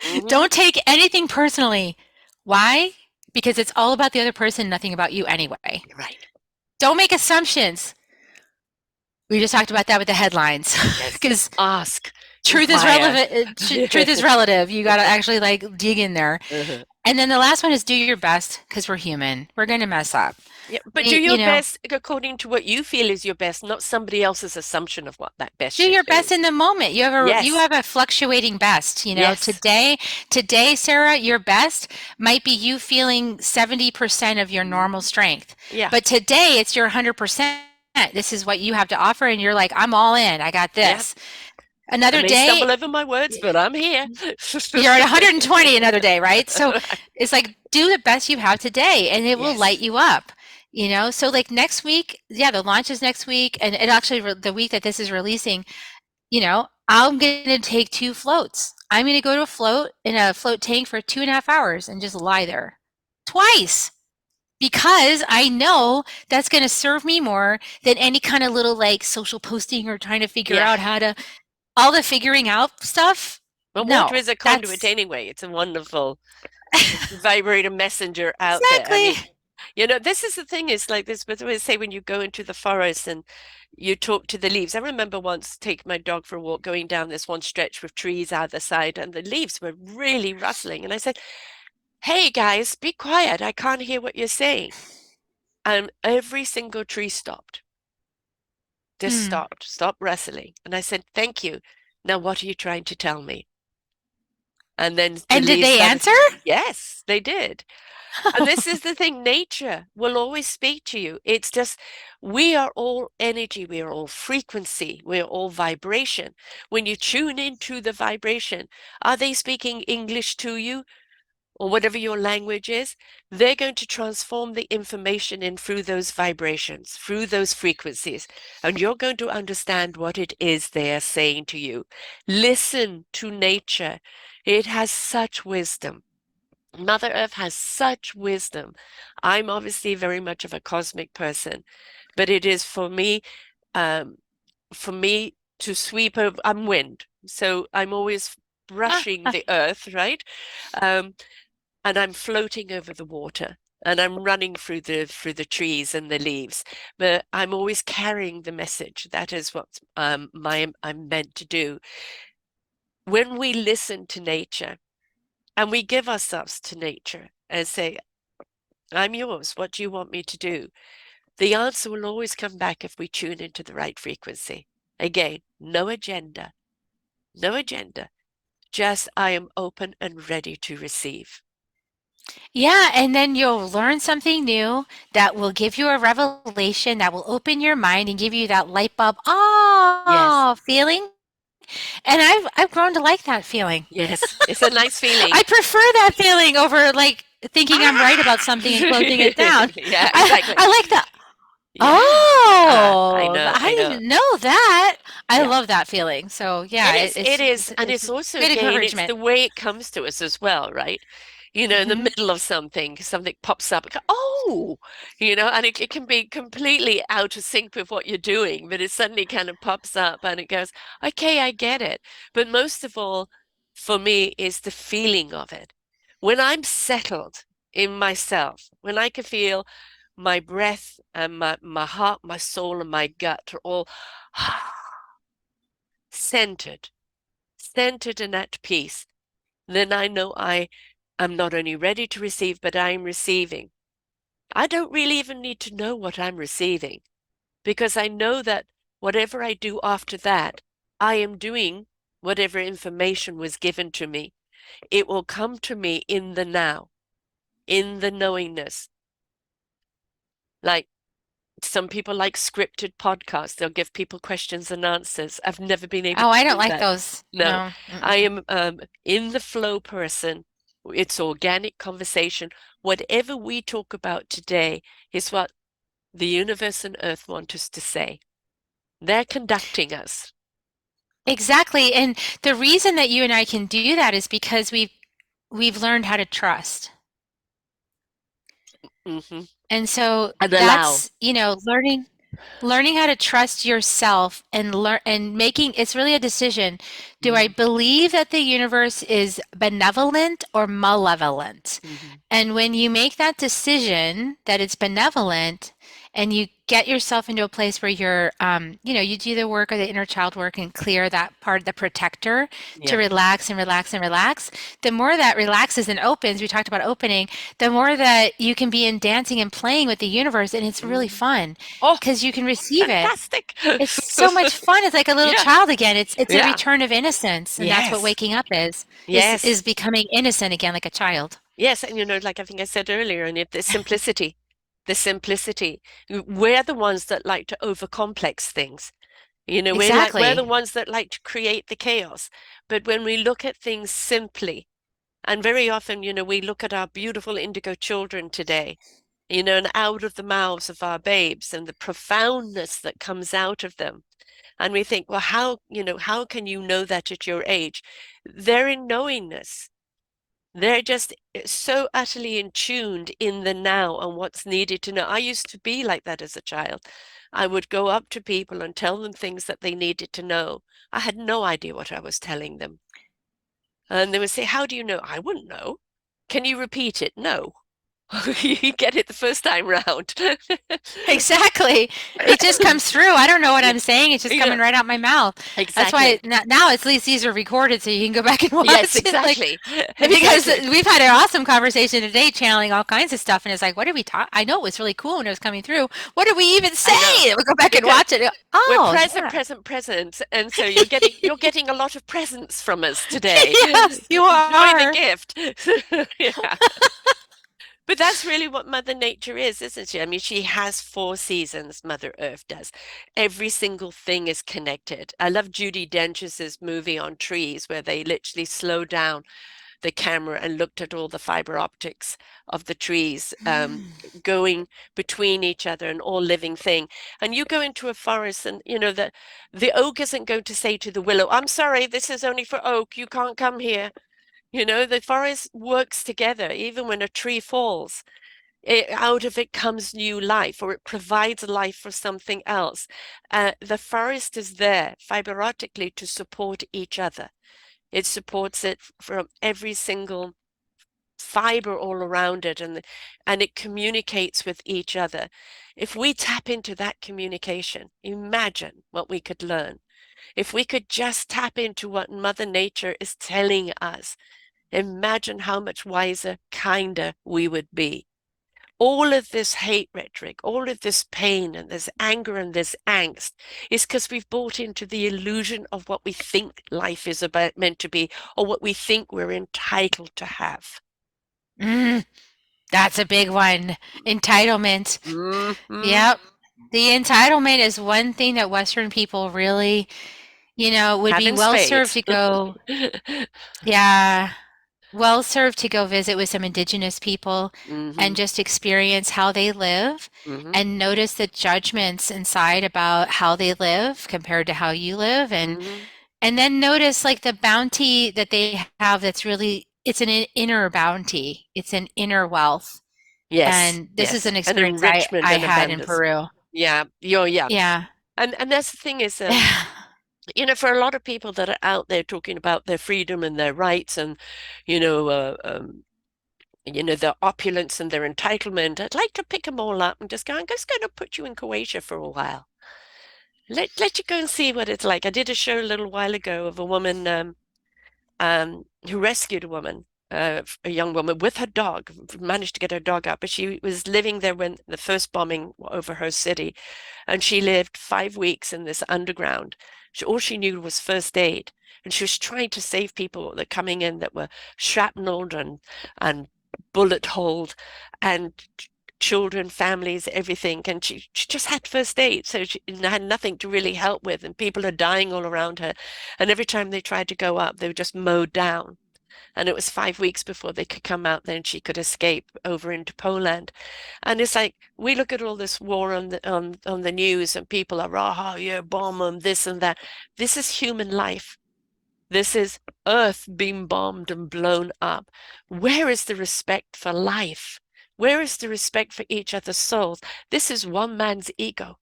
Hmm. Don't take anything personally. Why? Because it's all about the other person, nothing about you anyway. Right. Don't make assumptions. We just talked about that with the headlines. Yes. Because Ask, truth is inquire. relevant. Truth is relative. You got to actually like dig in there. Uh-huh. And then the last one is do your best because we're human. We're going to mess up. Yeah, but do You your know, best according to what you feel is your best, not somebody else's assumption of what that best do should your be. best in the moment. You Yes. have a fluctuating best. Yes. Today, Sarah, your best might be you feeling 70% of your normal Mhm. strength. Yeah. But today it's your 100%. This is what you have to offer and you're like, I'm all in. I got Yeah. this. I Another may day, stumble over my words, but I'm here. you're at 120 another day, right? So Right. it's like do the best you have today and it will light Yes. you up. So like next week, yeah, the launch is next week and it actually the week that this is releasing, I'm going to take 2 floats. I'm going to go to a float in a float tank for 2.5 hours and just lie there twice because I know that's going to serve me more than any kind of little like social posting or trying to figure Yeah. out how to all the figuring out stuff. Well, water No, is a conduit that's anyway. It's a wonderful vibrator messenger out there. I exactly. mean, this is the thing is like this, but I always say when you go into the forest and you talk to the leaves. I remember once taking my dog for a walk, going down this one stretch with trees either side, and the leaves were really rustling. And I said, "Hey guys, be quiet. I can't hear what you're saying." And every single tree stopped, just Hmm. stopped rustling. And I said, "Thank you. Now, what are you trying to tell me?" And then the And did leaves they started answer? to, yes, they did. And this is the thing, nature will always speak to you. It's just, we are all energy, we are all frequency, we're all vibration. When you tune into the vibration, are they speaking English to you or whatever your language is? They're going to transform the information in through those vibrations, through those frequencies, and you're going to understand what it is they are saying to you. Listen to nature. It has such wisdom. Mother Earth has such wisdom. I'm obviously very much of a cosmic person, but it is um, for me to sweep over. I'm wind, so I'm always brushing the earth, right? Um, and I'm floating over the water, and I'm running through the trees and the leaves, but I'm always carrying the message. That is what I'm meant to do. When we listen to nature and we give ourselves to nature and say, I'm yours. What do you want me to do? The answer will always come back if we tune into the right frequency. Again, no agenda, no agenda. Just I am open and ready to receive. Yeah, and then you'll learn something new that will give you a revelation that will open your mind and give you that light bulb Yes, oh feeling. And I've grown to like that feeling. yes. It's a nice feeling. I prefer that feeling over like thinking I'm right about Ah! something and closing it down. Yeah, I, exactly. I like that. Yeah. I Oh, know, I I know. didn't know that. I Yeah. love that feeling. So yeah, It is, it is, and it's it's also good again, it's the encouragement. way it comes to us as well, right? In the Hmm. middle of something pops up. Oh, and it can be completely out of sync with what you're doing, but it suddenly kind of pops up and it goes, okay, I get it. But most of all, for me, is the feeling of it. When I'm settled in myself, when I can feel my breath and my heart, my soul, and my gut are all centered centered and at peace, then I know I am not only ready to receive, but I am receiving. I don't really even need to know what I'm receiving because I know that whatever I do after that, I am doing whatever information was given to me. It will come to me in the now, in the knowingness. Like some people like scripted podcasts, they'll give people questions and answers. I've never been able Oh, to I don't do like that. those. No, No. I Mm-mm. am in the flow person. It's organic conversation. Whatever we talk about today is what the universe and earth want us to say. They're conducting us. Exactly. And the reason that you and I can do that is because we've learned how to trust. Hmm. And so And allow. that's, learning. Learning how to trust yourself and learn and making it's really a decision. Do I Mm, believe that the universe is benevolent or malevolent? mhm. And when you make that decision that it's benevolent and you get yourself into a place where you're, you do the work or the inner child work and clear that part, the protector, to Yeah. relax and relax and relax, the more that relaxes and opens, we talked about opening, the more that you can be in dancing and playing with the universe. And it's really Mm. fun Oh, because you can receive it. fantastic. It's so much fun. It's like a little Yeah. child again. It's a Yeah. return of innocence, and that's what Yes. waking up is. Is Yes. is becoming innocent again like a child. Yes. And like I think I said earlier, and the simplicity, the simplicity. We're the ones that like to overcomplex things. We're the Exactly. ones that like to create the chaos. But when we look at things simply, and very often, we look at our beautiful indigo children today, and out of the mouths of our babes and the profoundness that comes out of them. And we think, well, how can you know that at your age? They're in knowingness. They're just so utterly in tuned in the now and what's needed to know. I used to be like that as a child. I would go up to people and tell them things that they needed to know. I had no idea what I was telling them. And they would say, how do you know? I wouldn't know. Can you repeat it? No. You get it the first time round. Exactly. It just comes through. I don't know what Yeah. I'm saying. It's just Yeah, coming right out my mouth. That's why exactly. now at least these are recorded so you can go back and Yes, watch it. Like exactly. because Exactly. we've had an awesome conversation today channeling all kinds of stuff and it's like, what did we talk? I know it was really cool when it was coming through. What did we even say? I know. And we go back and Because watch it. we're Oh, present, yeah. present, present. And so you're getting a lot of presents from us today. Yes, you Enjoy the are. gift. Yeah. But that's really what Mother Nature is, isn't she? I mean, she has four seasons, Mother Earth does. Every single thing is connected. I love Judi Dench's movie on trees, where they literally slow down the camera and looked at all the fiber optics of the trees going between each other and all living thing. And you go into a forest and the oak isn't going to say to the willow, I'm sorry, this is only for oak, you can't come here. The forest works together. Even when a tree falls, out of it comes new life, or it provides life for something else. The forest is there fiber optically to support each other. It supports it from every single fiber all around it, and it communicates with each other. If we tap into that communication, imagine what we could learn. If we could just tap into what Mother Nature is telling us, imagine how much wiser, kinder we would be. All of this hate rhetoric, all of this pain and this anger and this angst is because we've bought into the illusion of what we think life is about meant to be, or what we think we're entitled to have. Mm, that's a big one. Entitlement. Hmm. Yep. The entitlement is one thing that Western people really, would Have be in well served spades. to go. Yeah. Well served to go visit with some indigenous people and Hmm. just experience how they live Hmm. and notice the judgments inside about how they live compared to how you live Hmm. and then notice like the bounty that they have that's really it's an inner bounty. It's an inner wealth. Yes, And this is yes. an An experience enrichment I and had in abundance. Peru. Yeah, yeah. Yeah. And that's the thing is, for a lot of people that are out there talking about their freedom and their rights and, you know, uh, um, their opulence and their entitlement, I'd like to pick them all up and just go, I'm just going to put you in Croatia for a while. Let you go and see what it's like. I did a show a little while ago of a woman who rescued a woman, a young woman with her dog, managed to get her dog out, but she was living there when the first bombing over her city, and she lived 5 weeks in this underground. All she knew was first aid, and she was trying to save people that were coming in that were shrapneled and bullet holed, and children, families, everything. And she just had first aid, so she had nothing to really help with, and people are dying all around her. And every time they tried to go up, they were just mowed down. And it was 5 weeks before they could come out. Then she could escape over into Poland. And it's like we look at all this war on the news, and people are, oh, yeah, bomb them, this and that. This is human life. This is Earth being bombed and blown up. Where is the respect for life? Where is the respect for each other's souls? This is one man's ego.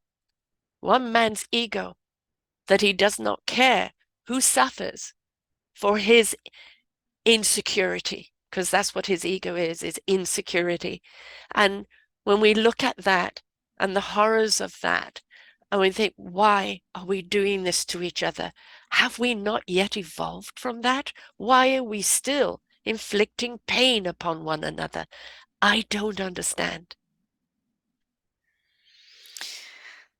one man's ego, that he does not care who suffers for his insecurity, because that's what his ego is insecurity. And when we look at that and the horrors of that, and we think, why are we doing this to each other? Have we not yet evolved from that? Why are we still inflicting pain upon one another? I don't understand.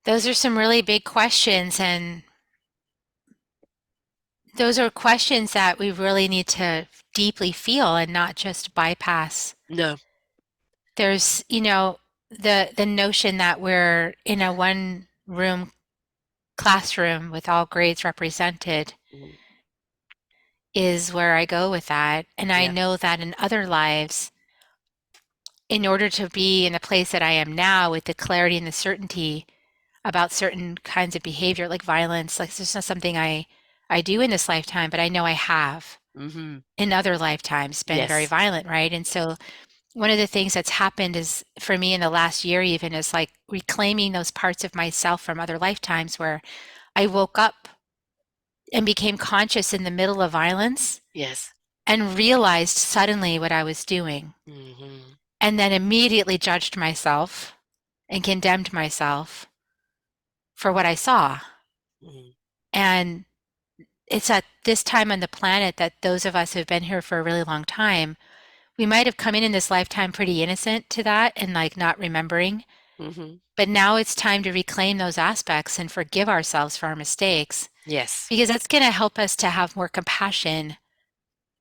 Those are some really big questions, and those are questions that we really need to deeply feel and not just bypass. No. There's, the notion that we're in a one room classroom with all grades represented Mm, is where I go with that. And I yeah. know that in other lives, in order to be in the place that I am now with the clarity and the certainty about certain kinds of behavior like violence, like it's not something I do in this lifetime, but I know I have Hmm. in other lifetimes been very Yes. violent, right? And so one of the things that's happened is for me in the last year even is like reclaiming those parts of myself from other lifetimes where I woke up and became conscious in the middle of violence Yes. and realized suddenly what I was doing, Hmm. and then immediately judged myself and condemned myself for what I saw. Hmm. And it's at this time on the planet that those of us who've been here for a really long time, we might have come in this lifetime pretty innocent to that and like not remembering. Hmm. But now it's time to reclaim those aspects and forgive ourselves for our mistakes Yes. because that's going to help us to have more compassion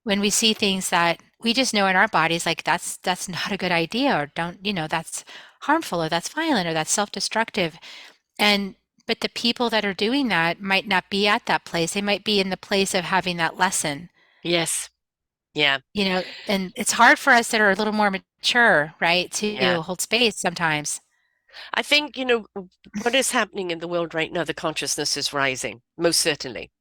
when we see things that we just know in our bodies like that's not a good idea, or don't, that's harmful, or that's violent, or that's self-destructive. And but the people that are doing that might not be at that place. They might be in the place of having that lesson, Yes. Yeah. and it's hard for us that are a little more mature, right, Yeah. to hold space sometimes. I think, what is happening in the world right now, the consciousness is rising, most certainly.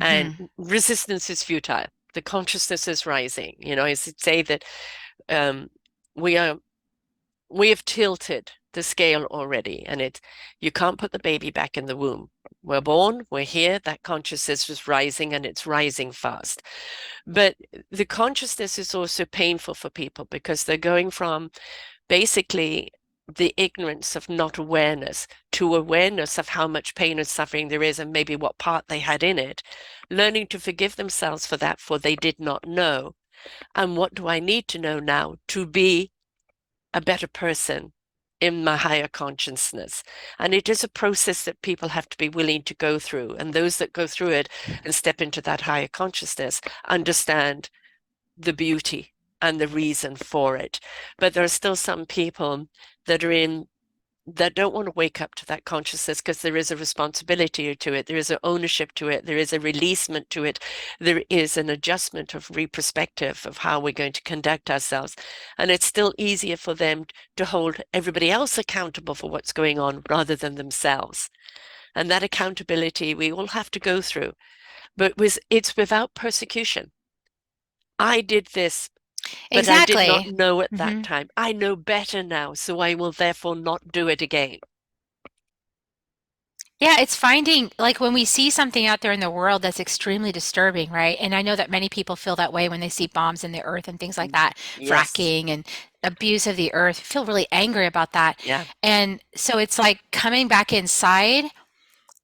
And Hmm. resistance is futile. The consciousness is rising. I say that um, we are we have tilted the scale already, and you can't put the baby back in the womb. We're born, we're here, that consciousness is rising and it's rising fast. But the consciousness is also painful for people because they're going from basically the ignorance of not awareness to awareness of how much pain and suffering there is and maybe what part they had in it, learning to forgive themselves for that, for they did not know. And what do I need to know now to be a better person in my higher consciousness? And it is a process that people have to be willing to go through. And those that go through it and step into that higher consciousness understand the beauty and the reason for it. But there are still some people that are in that don't want to wake up to that consciousness because there is a responsibility to it, there is an ownership to it, there is a releasement to it, there is an adjustment of reperspective of how we're going to conduct ourselves. And it's still easier for them to hold everybody else accountable for what's going on rather than themselves. And that accountability we all have to go through, but it's without persecution. I did this, but I did not Exactly. know at that Hmm. time. I know better now, so I will therefore not do it again. Yeah, it's finding, like when we see something out there in the world that's extremely disturbing, right? And I know that many people feel that way when they see bombs in the earth and things like that, Yes. fracking and abuse of the earth, feel really angry about that. Yeah. And so it's like coming back inside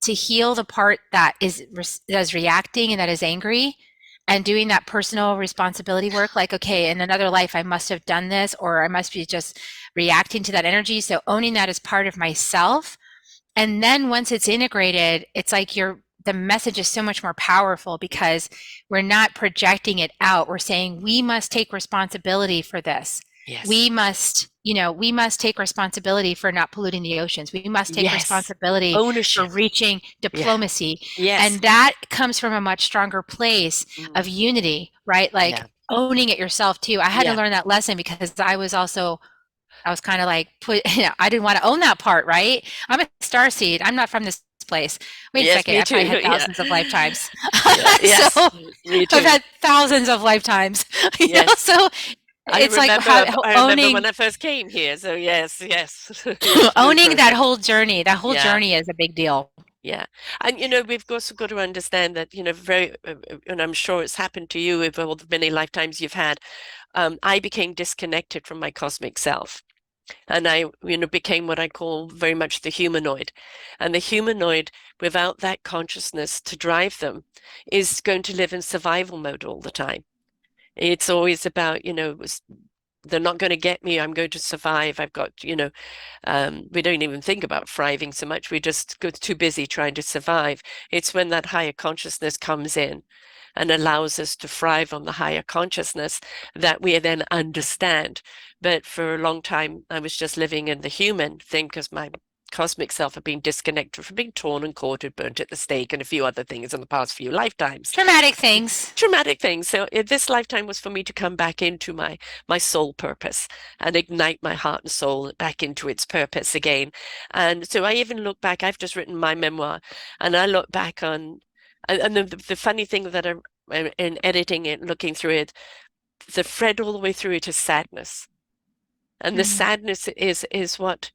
to heal the part that is reacting and that is angry, and doing that personal responsibility work, like, okay, in another life I must have done this, or I must be just reacting to that energy. So owning that as part of myself, and then once it's integrated, it's like the message is so much more powerful because we're not projecting it out. We're saying we must take responsibility for this. Yes. We must take responsibility for not polluting the oceans. We must take Yes. responsibility for Ownership. reaching Yeah. diplomacy. Yes. And that comes from a much stronger place Mm. of unity, right? Like Yeah. owning it yourself too. I had to Yeah. learn that lesson because I was kind of like I didn't want to own that part, right? I'm a star seed. I'm not from this place. Wait a Yes, second. me I probably too. had Yeah. thousands of lifetimes. Yeah. So Yes. Me I've too. had thousands of lifetimes, Yes. So I It's like remember, I remember when owning I first came here. So yes, yes, you're very owning that perfect. whole journey. That whole Yeah, journey is a big deal. yeah. And we've also got to understand that, very, and I'm sure it's happened to you with all the many lifetimes you've had. I became disconnected from my cosmic self. And I, became what I call very much the humanoid. And the humanoid, without that consciousness to drive them, is going to live in survival mode all the time. It's always about, they're not going to get me. I'm going to survive. I've got, we don't even think about thriving so much. We just go too busy trying to survive. It's when that higher consciousness comes in and allows us to thrive on the higher consciousness that we then understand. But for a long time, I was just living in the human thing because my cosmic self had been disconnected from being torn and quartered, burnt at the stake, and a few other things in the past few lifetimes. Traumatic things. Traumatic things. So this lifetime was for me to come back into my soul purpose and ignite my heart and soul back into its purpose again. And so I even look back, I've just written my memoir, and I look back on, and the funny thing that in editing it, looking through it, the thread all the way through it is sadness. And the Mm, sadness is what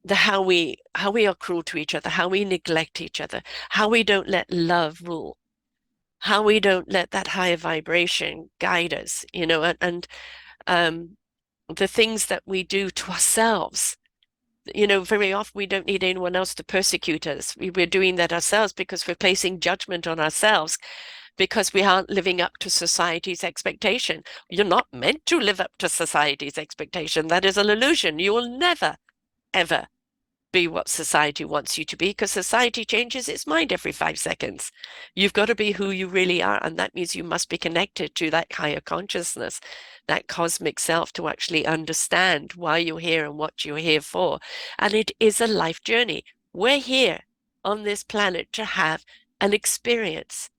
the how we are cruel to each other, how we neglect each other, how we don't let love rule, how we don't let that higher vibration guide us, and um, the things that we do to ourselves. Very often we don't need anyone else to persecute us. We're doing that ourselves because we're placing judgment on ourselves because we aren't living up to society's expectation. You're not meant to live up to society's expectation. That is an illusion. You will never, ever be what society wants you to be because society changes its mind every 5 seconds. You've got to be who you really are, and that means you must be connected to that higher consciousness, that cosmic self, to actually understand why you're here and what you're here for. And it is a life journey. We're here on this planet to have an experience,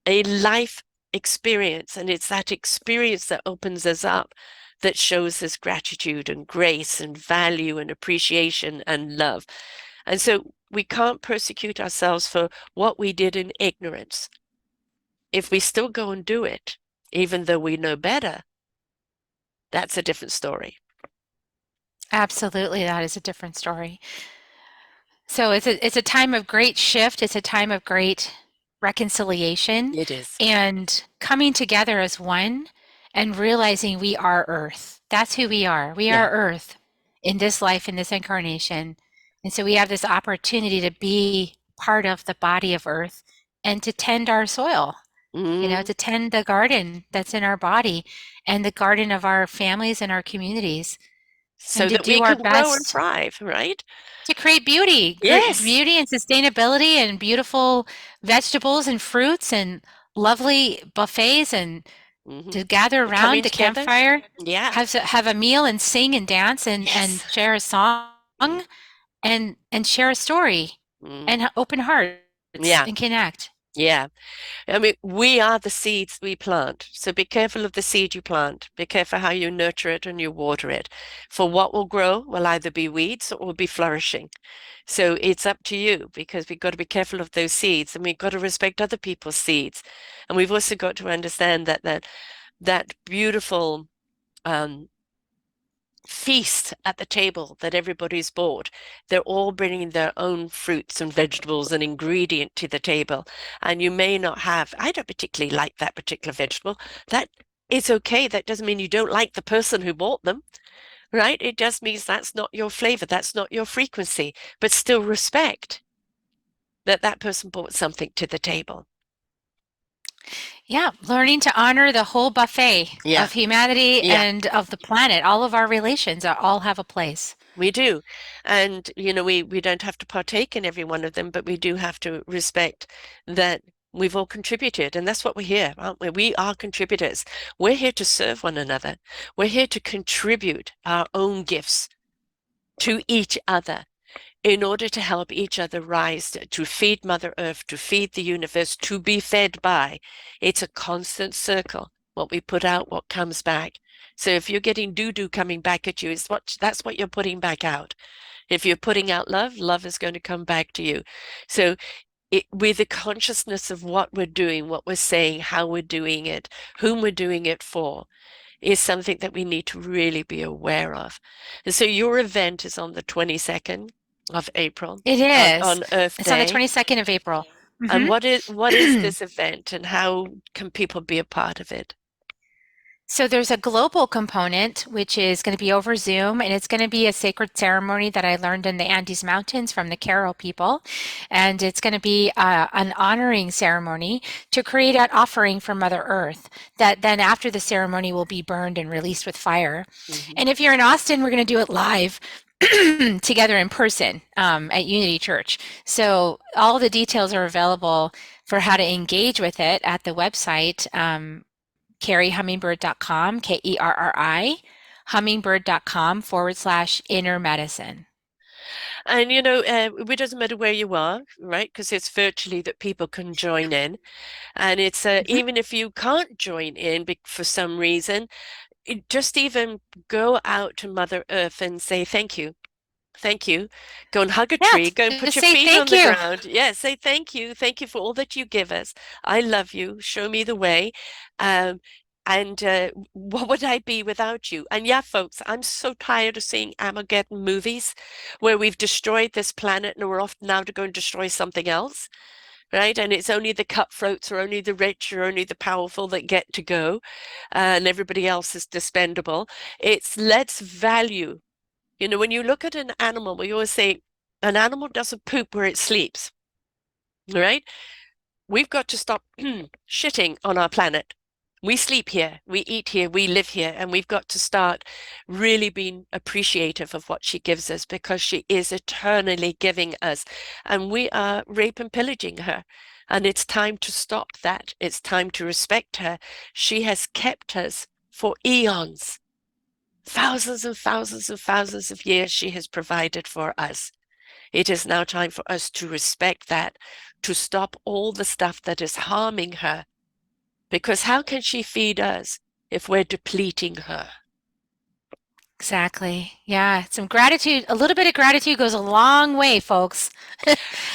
a life experience, and it's that experience that opens us up, that shows us gratitude and grace and value and appreciation and love. And so we can't persecute ourselves for what we did in ignorance. If we still go and do it, even though we know better, that's a different story. absolutely, that is a different story. So it's a time of great shift. It's a time of great reconciliation It is. and coming together as one and realizing we are Earth. That's who we are. We Yeah. are Earth in this life, in this incarnation. And so we have this opportunity to be part of the body of Earth and to tend our soil, Mm. to tend the garden that's in our body and the garden of our families and our communities, So and to that we do our can grow and best thrive, right? to create beauty, Yes. beauty and sustainability and beautiful vegetables and fruits and lovely buffets and Hmm. to gather around Coming the together. campfire, Yeah. have a meal and sing and dance and Yes. share a song Mm. and share a story Mm. and open hearts Yeah. and connect. Yeah. I mean, we are the seeds we plant. So be careful of the seed you plant. Be careful how you nurture it and you water it. For what will grow will either be weeds or will be flourishing. So it's up to you because we've got to be careful of those seeds and we've got to respect other people's seeds. And we've also got to understand that beautiful um, feast at the table that everybody's bought. They're all bringing their own fruits and vegetables and ingredient to the table. And you may not have, I don't particularly like that particular vegetable. That is okay. That doesn't mean you don't like the person who bought them, right? It just means that's not your flavor. That's not your frequency, but still respect that that person brought something to the table. Yeah, learning to honor the whole buffet Yeah. of humanity Yeah. and of the planet. All of our relations all have a place. We do. And, we don't have to partake in every one of them, but we do have to respect that we've all contributed. And that's what we're here, aren't we? We are contributors. We're here to serve one another. We're here to contribute our own gifts to each other in order to help each other rise, to feed Mother Earth, to feed the universe, to be fed by. It's a constant circle. What we put out, what comes back. So if you're getting doo-doo coming back at you, that's what you're putting back out. If you're putting out love, love is going to come back to you. So with the consciousness of what we're doing, what we're saying, how we're doing it, whom we're doing it for, is something that we need to really be aware of. And so your event is on the 22nd of April It is. on Earth It's on the Day. 22nd of April. And what is Hmm this event and how can people be a part of it? So there's a global component, which is going to be over Zoom, and it's going to be a sacred ceremony that I learned in the Andes Mountains from the Carol people. And it's going to be an honoring ceremony to create an offering for Mother Earth that then after the ceremony will be burned and released with fire. Hmm. And if you're in Austin, we're going to do it live. Together in person at Unity Church. So all the details are available for how to engage with it at the website. KerriHummingbird.com, Kerri, hummingbird.com/inner medicine. And it doesn't matter where you are, right? Because it's virtually that people can join in. And it's Mhm. even if you can't join in for some reason, just even go out to Mother Earth and say thank you. Thank you. Go and hug a Yeah, tree. Go and put just your say feet on thank the you. ground. Yeah, say thank you. Thank you for all that you give us. I love you. Show me the way. Um, and what would I be without you? And yeah, folks, I'm so tired of seeing Armageddon movies where we've destroyed this planet and we're off now to go and destroy something else, right? And it's only the cutthroats or only the rich or only the powerful that get to go, and everybody else is dispendable. It's let's value. When you look at an animal, we always say an animal doesn't poop where it sleeps, right? We've got to stop shitting on our planet. We sleep here, we eat here, we live here, and we've got to start really being appreciative of what she gives us because she is eternally giving us, and we are rape and pillaging her. And it's time to stop that. It's time to respect her. She has kept us for eons. Thousands and thousands and thousands of years she has provided for us. It is now time for us to respect that, to stop all the stuff that is harming her. Because how can she feed us if we're depleting her? Exactly. Yeah, some gratitude, a little bit of gratitude goes a long way, folks.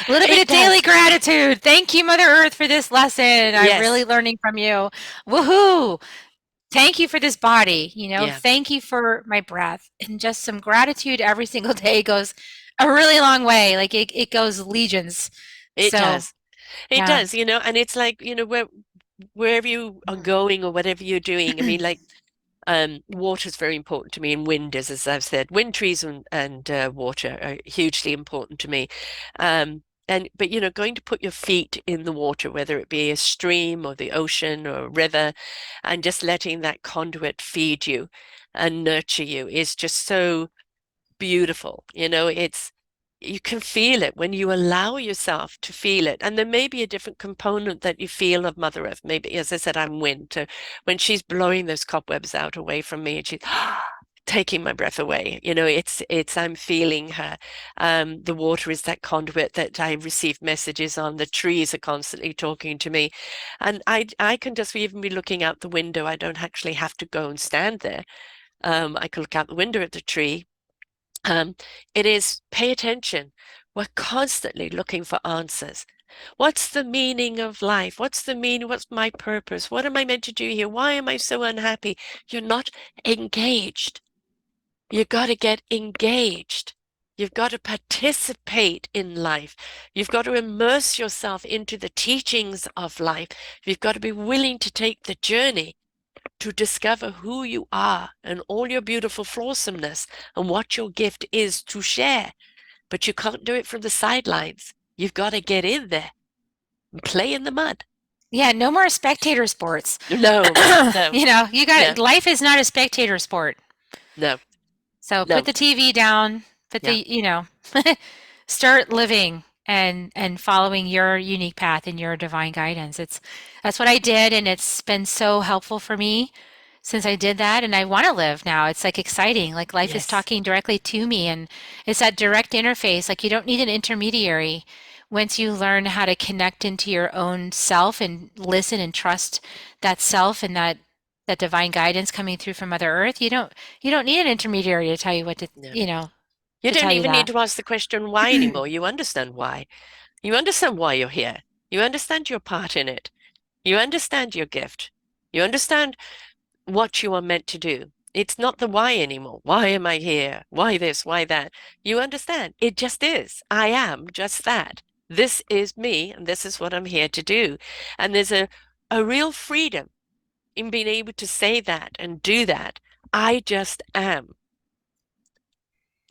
A little bit It of daily does. gratitude. Thank you, Mother Earth, for this lesson. I'm really Yes. learning from you. Woohoo! Thank you for this body, Yeah, thank you for my breath. And just some gratitude every single day goes a really long way. Like it goes legions. it So, does. It yeah. does, and it's like, wherever you are going or whatever you're doing, I mean, like, water is very important to me, and wind is, as I've said, wind, trees, and water are hugely important to me. But going to put your feet in the water, whether it be a stream or the ocean or a river, and just letting that conduit feed you and nurture you is just so beautiful. You can feel it when you allow yourself to feel it. And there may be a different component that you feel of Mother Earth. Maybe, as I said, I'm wind. So when she's blowing those cobwebs out away from me and she's taking my breath away, I'm feeling her. The water is that conduit that I receive messages on. The trees are constantly talking to me. And I can just even be looking out the window. I don't actually have to go and stand there. I can look out the window at the tree. um, it is pay attention. We're constantly looking for answers. What's the meaning of life? What's the meaning? What's my purpose? What am I meant to do here? Why am I so unhappy? You're not engaged. You got to get engaged. You've got to participate in life. You've got to immerse yourself into the teachings of life. You've got to be willing to take the journey to discover who you are and all your beautiful flawsomeness and what your gift is to share. But you can't do it from the sidelines. You've got to get in there and play in the mud. Yeah, no more spectator sports. No, no, You got yeah, life is not a spectator sport. no, So put no, the TV down, put yeah, start living and following your unique path and your divine guidance. That's what I did, and it's been so helpful for me since I did that, and I want to live now. It's like exciting, like life is yes, talking directly to me, and it's that direct interface. Like you don't need an intermediary. Once you learn how to connect into your own self and listen and trust that self and that divine guidance coming through from Mother Earth, you don't need an intermediary to tell you what to, no. You to don't tell you even need that. to ask the question why anymore. You understand why. You understand why you're here. You understand your part in it. You understand your gift. You understand what you are meant to do. It's not the why anymore. Why am I here? Why this? Why that? You understand? It just is. I am just that. This is me, and this is what I'm here to do. And there's a real freedom in being able to say that and do that. I just am.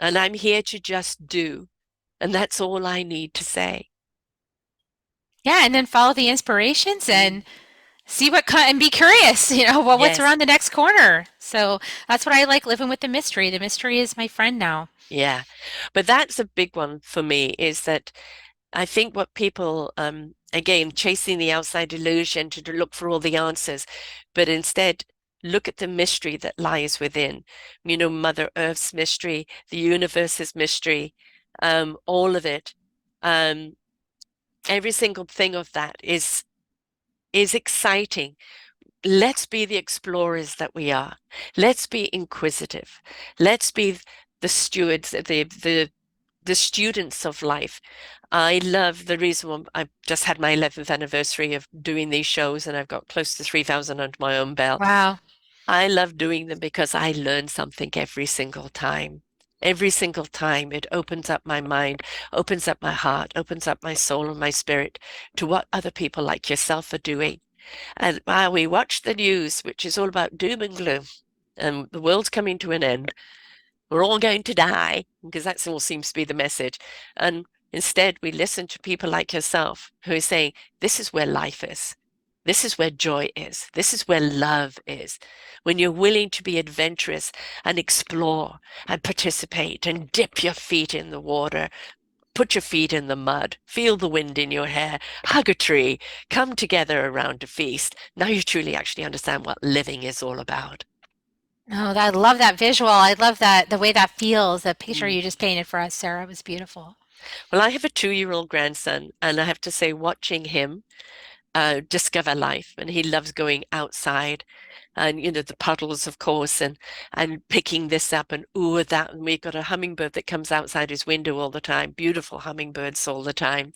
And I'm here to just do. And that's all I need to say. Yeah, and then follow the inspirations Mm. and see and be curious, well, what's Yes. around the next corner. So that's what I like, living with the mystery. The mystery is my friend now. Yeah. But that's a big one for me is that I think what people, again, chasing the outside illusion to look for all the answers, but instead look at the mystery that lies within. Mother Earth's mystery, the universe's mystery, all of it. Um, every single thing of that is exciting. Let's be the explorers that we are. Let's be inquisitive. Let's be the stewards, the students of life. I love the reason why I've just had my 11th anniversary of doing these shows, and I've got close to 3,000 under my own belt. Wow. I love doing them because I learn something every single time. Every single time it opens up my mind, opens up my heart, opens up my soul and my spirit to what other people like yourself are doing. And while we watch the news, which is all about doom and gloom, and the world's coming to an end, we're all going to die, because that all seems to be the message. And instead, we listen to people like yourself who are saying, this is where life is. This is where joy is. This is where love is. When you're willing to be adventurous and explore and participate and dip your feet in the water, put your feet in the mud, feel the wind in your hair, hug a tree, come together around a feast. Now you truly actually understand what living is all about. Oh, I love that visual. I love that the way that feels. The picture Mm. you just painted for us, Sarah, was beautiful. Well, I have a 2-year-old grandson, and I have to say, watching him discover life, and he loves going outside, and the puddles, of course, and picking this up and ooh that, and we've got a hummingbird that comes outside his window all the time, beautiful hummingbirds all the time,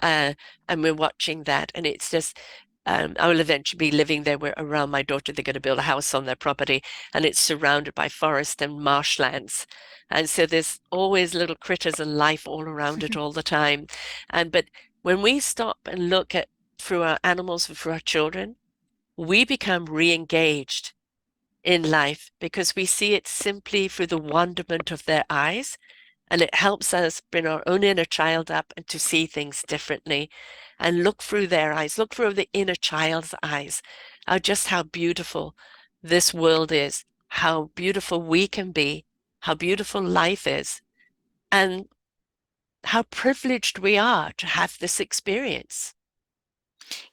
uh, and we're watching that, and it's just. I will eventually be living there where around my daughter. They're going to build a house on their property, and it's surrounded by forest and marshlands. And so there's always little critters and life all around it all the time. But when we stop and look at through our animals and through our children, we become re-engaged in life because we see it simply through the wonderment of their eyes. And it helps us bring our own inner child up and to see things differently and look through their eyes, look through the inner child's eyes, just how beautiful this world is, how beautiful we can be, how beautiful life is, and how privileged we are to have this experience.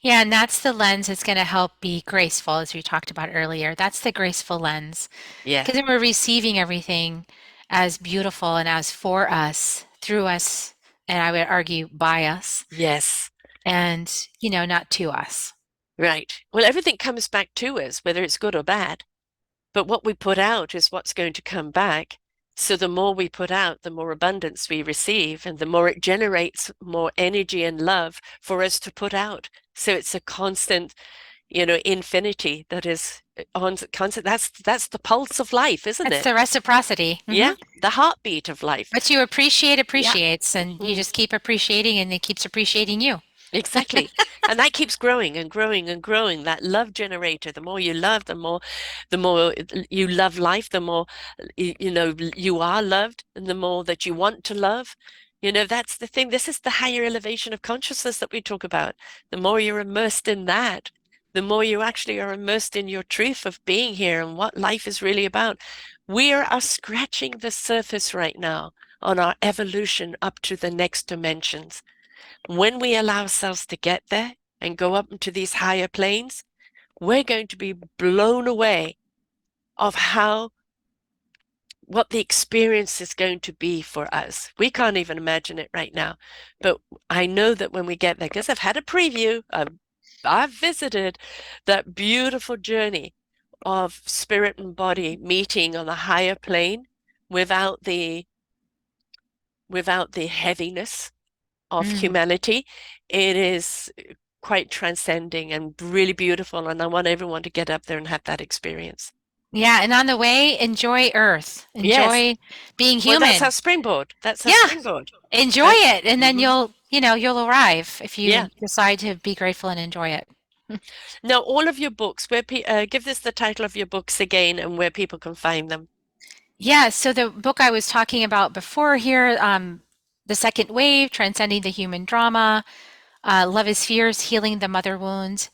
Yeah, and that's the lens that's going to help be graceful, as we talked about earlier. That's the graceful lens. Yeah. Because then we're receiving everything as beautiful and as for us, through us, and I would argue by us, Yes. and, not to us. Right. Well, everything comes back to us, whether it's good or bad. But what we put out is what's going to come back. So the more we put out, the more abundance we receive, and the more it generates more energy and love for us to put out. So it's a constant, infinity that is on constant. That's the pulse of life, isn't It's it? the reciprocity. Yeah, the heartbeat of life. What you appreciate Yeah. appreciates, and you Mm. just keep appreciating, and it keeps appreciating you. Exactly. And that keeps growing and growing and growing. That love generator, the more you love, the more you love life, the more you are loved, and the more that you want to love. That's the thing. This is the higher elevation of consciousness that we talk about. The more you're immersed in that, the more you actually are immersed in your truth of being here and what life is really about. We are scratching the surface right now on our evolution up to the next dimensions. When we allow ourselves to get there and go up into these higher planes, we're going to be blown away of what the experience is going to be for us. We can't even imagine it right now. But I know that when we get there, because I've had a preview, I've visited that beautiful journey of spirit and body meeting on a higher plane without the without the heaviness of Mm. humanity. It is. quite transcending and really beautiful. And I want everyone to get up there and have that experience. Yeah, and on the way, enjoy Earth. Yes. Enjoy being Well, that's our human. springboard. That's our Yeah, springboard, enjoy right? it, and then Hmm. you'll arrive if Yeah. you decide to be grateful and enjoy it. Now, all of your books, give this the title of your books again and where people can find them. Yeah, so the book I was talking about before here, The Second Wave, Transcending the Human Drama, Love is Fierce, Healing the Mother Wound,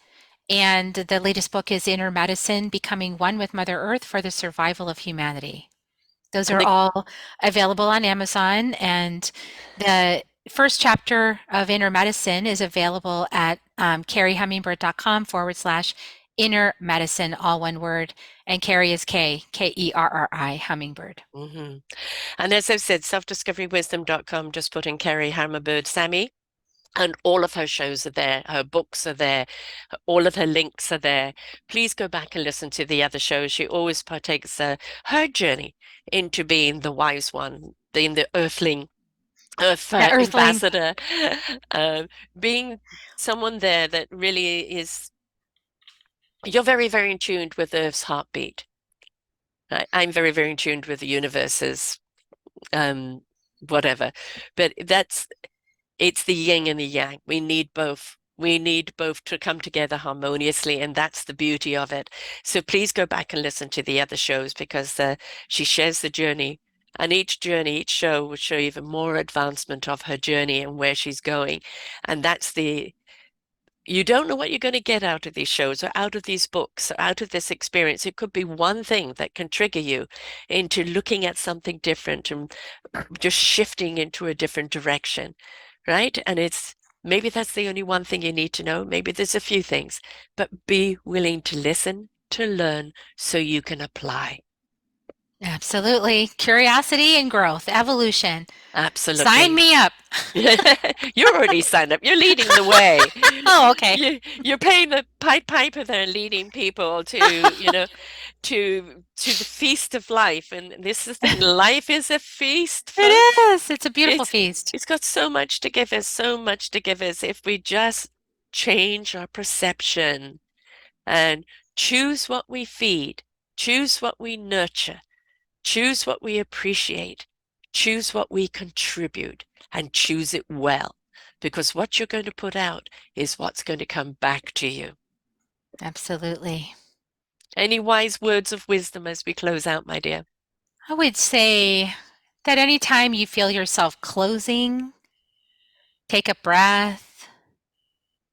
and the latest book is Inner Medicine, Becoming One with Mother Earth for the Survival of Humanity. Those And are the, all available on Amazon, and the first chapter of Inner Medicine is available at kerrihummingbird.com/ inner medicine, all one word, and Kerri is Kerri Hummingbird. hmm And as I've said, selfdiscoverywisdom.com, just put in Kerri Hummingbird-Sami. And all of her shows are there, her books are there, all of her links are there. Please go back and listen to the other shows. She always partakes her journey into being the wise one, being the earthling, earth Yeah, Earthling. ambassador, uh, being someone there that really is, you're very, very in tune with Earth's heartbeat. I'm very, very in tune with the universe's um, whatever. But it's the yin and the yang. We need both. We need both to come together harmoniously, and that's the beauty of it. So please go back and listen to the other shows because she shares the journey, and each journey, each show will show even more advancement of her journey and where she's going. And you don't know what you're going to get out of these shows or out of these books or out of this experience. It could be one thing that can trigger you into looking at something different and just shifting into a different direction, right? And maybe that's the only one thing you need to know. Maybe there's a few things, but be willing to listen, to learn so you can apply. Absolutely. Curiosity and growth, evolution. Sign Absolutely. me up. You're already signed up. You're leading the way. Oh, okay. You're paying the Pied Piper there, leading people to the feast of life. And this is the thing, life is a feast, It folks. is. It's a beautiful It's feast. it's got so much to give us, so much to give us if we just change our perception and choose what we feed, choose what we nurture, choose what we appreciate, choose what we contribute, and choose it well. Because what you're going to put out is what's going to come back to you. Absolutely. Any wise words of wisdom as we close out, my dear? I would say that anytime you feel yourself closing, take a breath,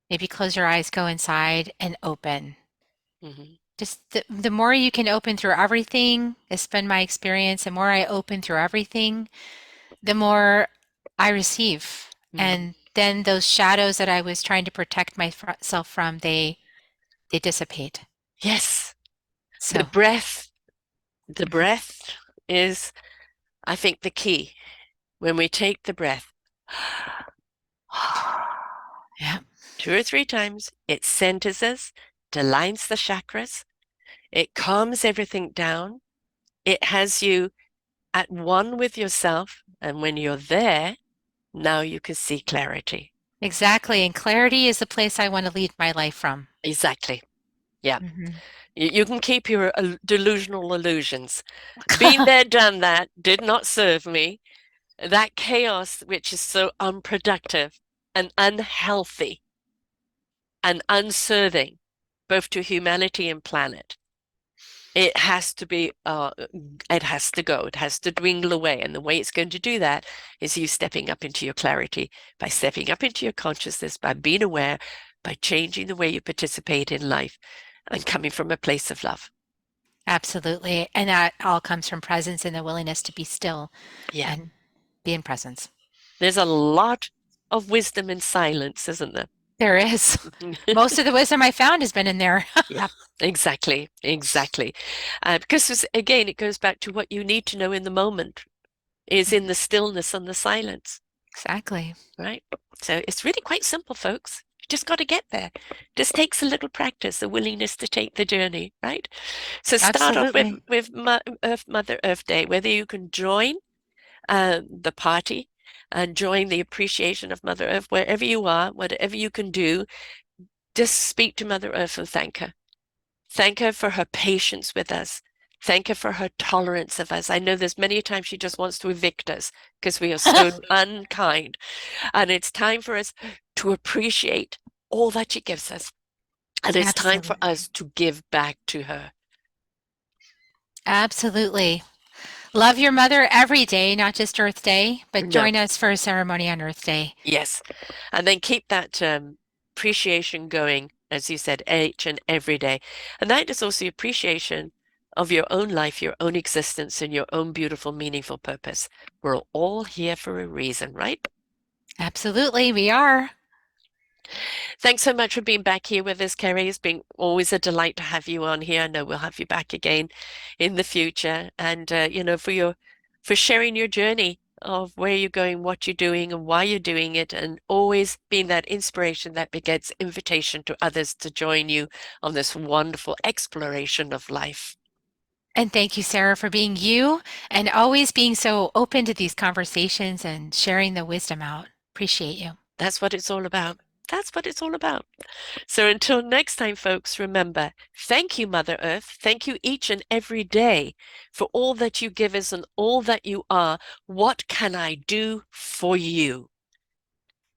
maybe close your eyes, go inside, and open. Hmm. Just the more you can open through everything, it's been my experience, the more I open through everything, the more I receive. Hmm. And then those shadows that I was trying to protect myself from, they dissipate. Yes, the So, breath, the breath is, I think, the key. When we take the breath, yeah, 2 or 3 times, it centers us, it aligns the chakras, it calms everything down, it has you at one with yourself. And when you're there, now you can see clarity. exactly. And clarity is the place I want to lead my life from. Exactly. Yeah. Mhm. You can keep your delusional illusions. Been there, done that, did not serve me. That chaos, which is so unproductive and unhealthy and unserving, both to humanity and planet. It has to go. It has to dwindle away. And the way it's going to do that is you stepping up into your clarity, by stepping up into your consciousness, by being aware, by changing the way you participate in life and coming from a place of love. Absolutely. And that all comes from presence and the willingness to be still Yeah. and be in presence. There's a lot of wisdom in silence, isn't there? There is. Most of the wisdom I found has been in there. Yeah, exactly, exactly. Because again, it goes back to what you need to know in the moment is in the stillness and the silence, Exactly. right? So it's really quite simple, folks. You just got to get there. Just takes a little practice, a willingness to take the journey, right? So start off with Absolutely. Mother Earth Day, whether you can join the party and join the appreciation of Mother Earth wherever you are, whatever you can do. Just speak to Mother Earth and thank her. Thank her for her patience with us. Thank her for her tolerance of us. I know there's many times she just wants to evict us because we are so unkind. And it's time for us to appreciate all that she gives us. And it's time for Absolutely. us to give back to her. Absolutely. Love your mother every day, not just Earth Day, but No, join us for a ceremony on Earth Day. yes. And then keep that appreciation going, as you said, each and every day. And that is also appreciation of your own life, your own existence, and your own beautiful, meaningful purpose. We're all here for a reason, right? Absolutely, we are. Thanks so much for being back here with us, Kerri. It's been always a delight to have you on here. I know we'll have you back again in the future. And for sharing your journey of where you're going, what you're doing, and why you're doing it, and always being that inspiration that begets invitation to others to join you on this wonderful exploration of life. And thank you, Sarah, for being you and always being so open to these conversations and sharing the wisdom out. Appreciate you. That's what it's all about. That's what it's all about. So until next time, folks, remember, thank you, Mother Earth. Thank you each and every day for all that you give us and all that you are. What can I do for you?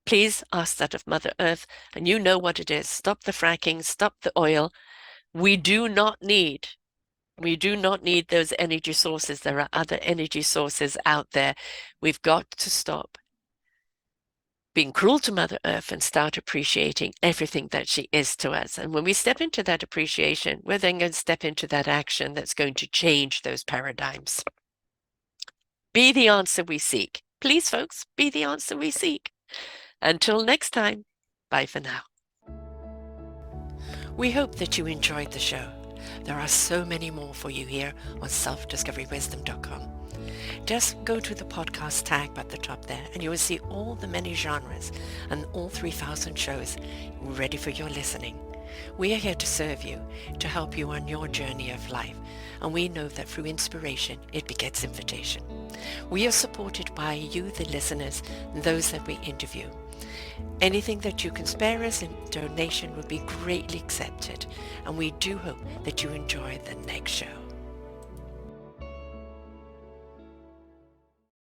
Please ask that of Mother Earth, and you know what it is. Stop the fracking, stop the oil. We do not need we do not need those energy sources. There are other energy sources out there. We've got to stop being cruel to Mother Earth and start appreciating everything that she is to us. And when we step into that appreciation, we're then going to step into that action that's going to change those paradigms. Be the answer we seek. Please, folks, be the answer we seek. Until next time, bye for now. We hope that you enjoyed the show. There are so many more for you here on selfdiscoverywisdom.com. Just go to the podcast tag at the top there and you will see all the many genres and all 3,000 shows ready for your listening. We are here to serve you, to help you on your journey of life, and we know that through inspiration, it begets invitation. We are supported by you, the listeners, and those that we interview. Anything that you can spare us in donation would be greatly accepted, and we do hope that you enjoy the next show.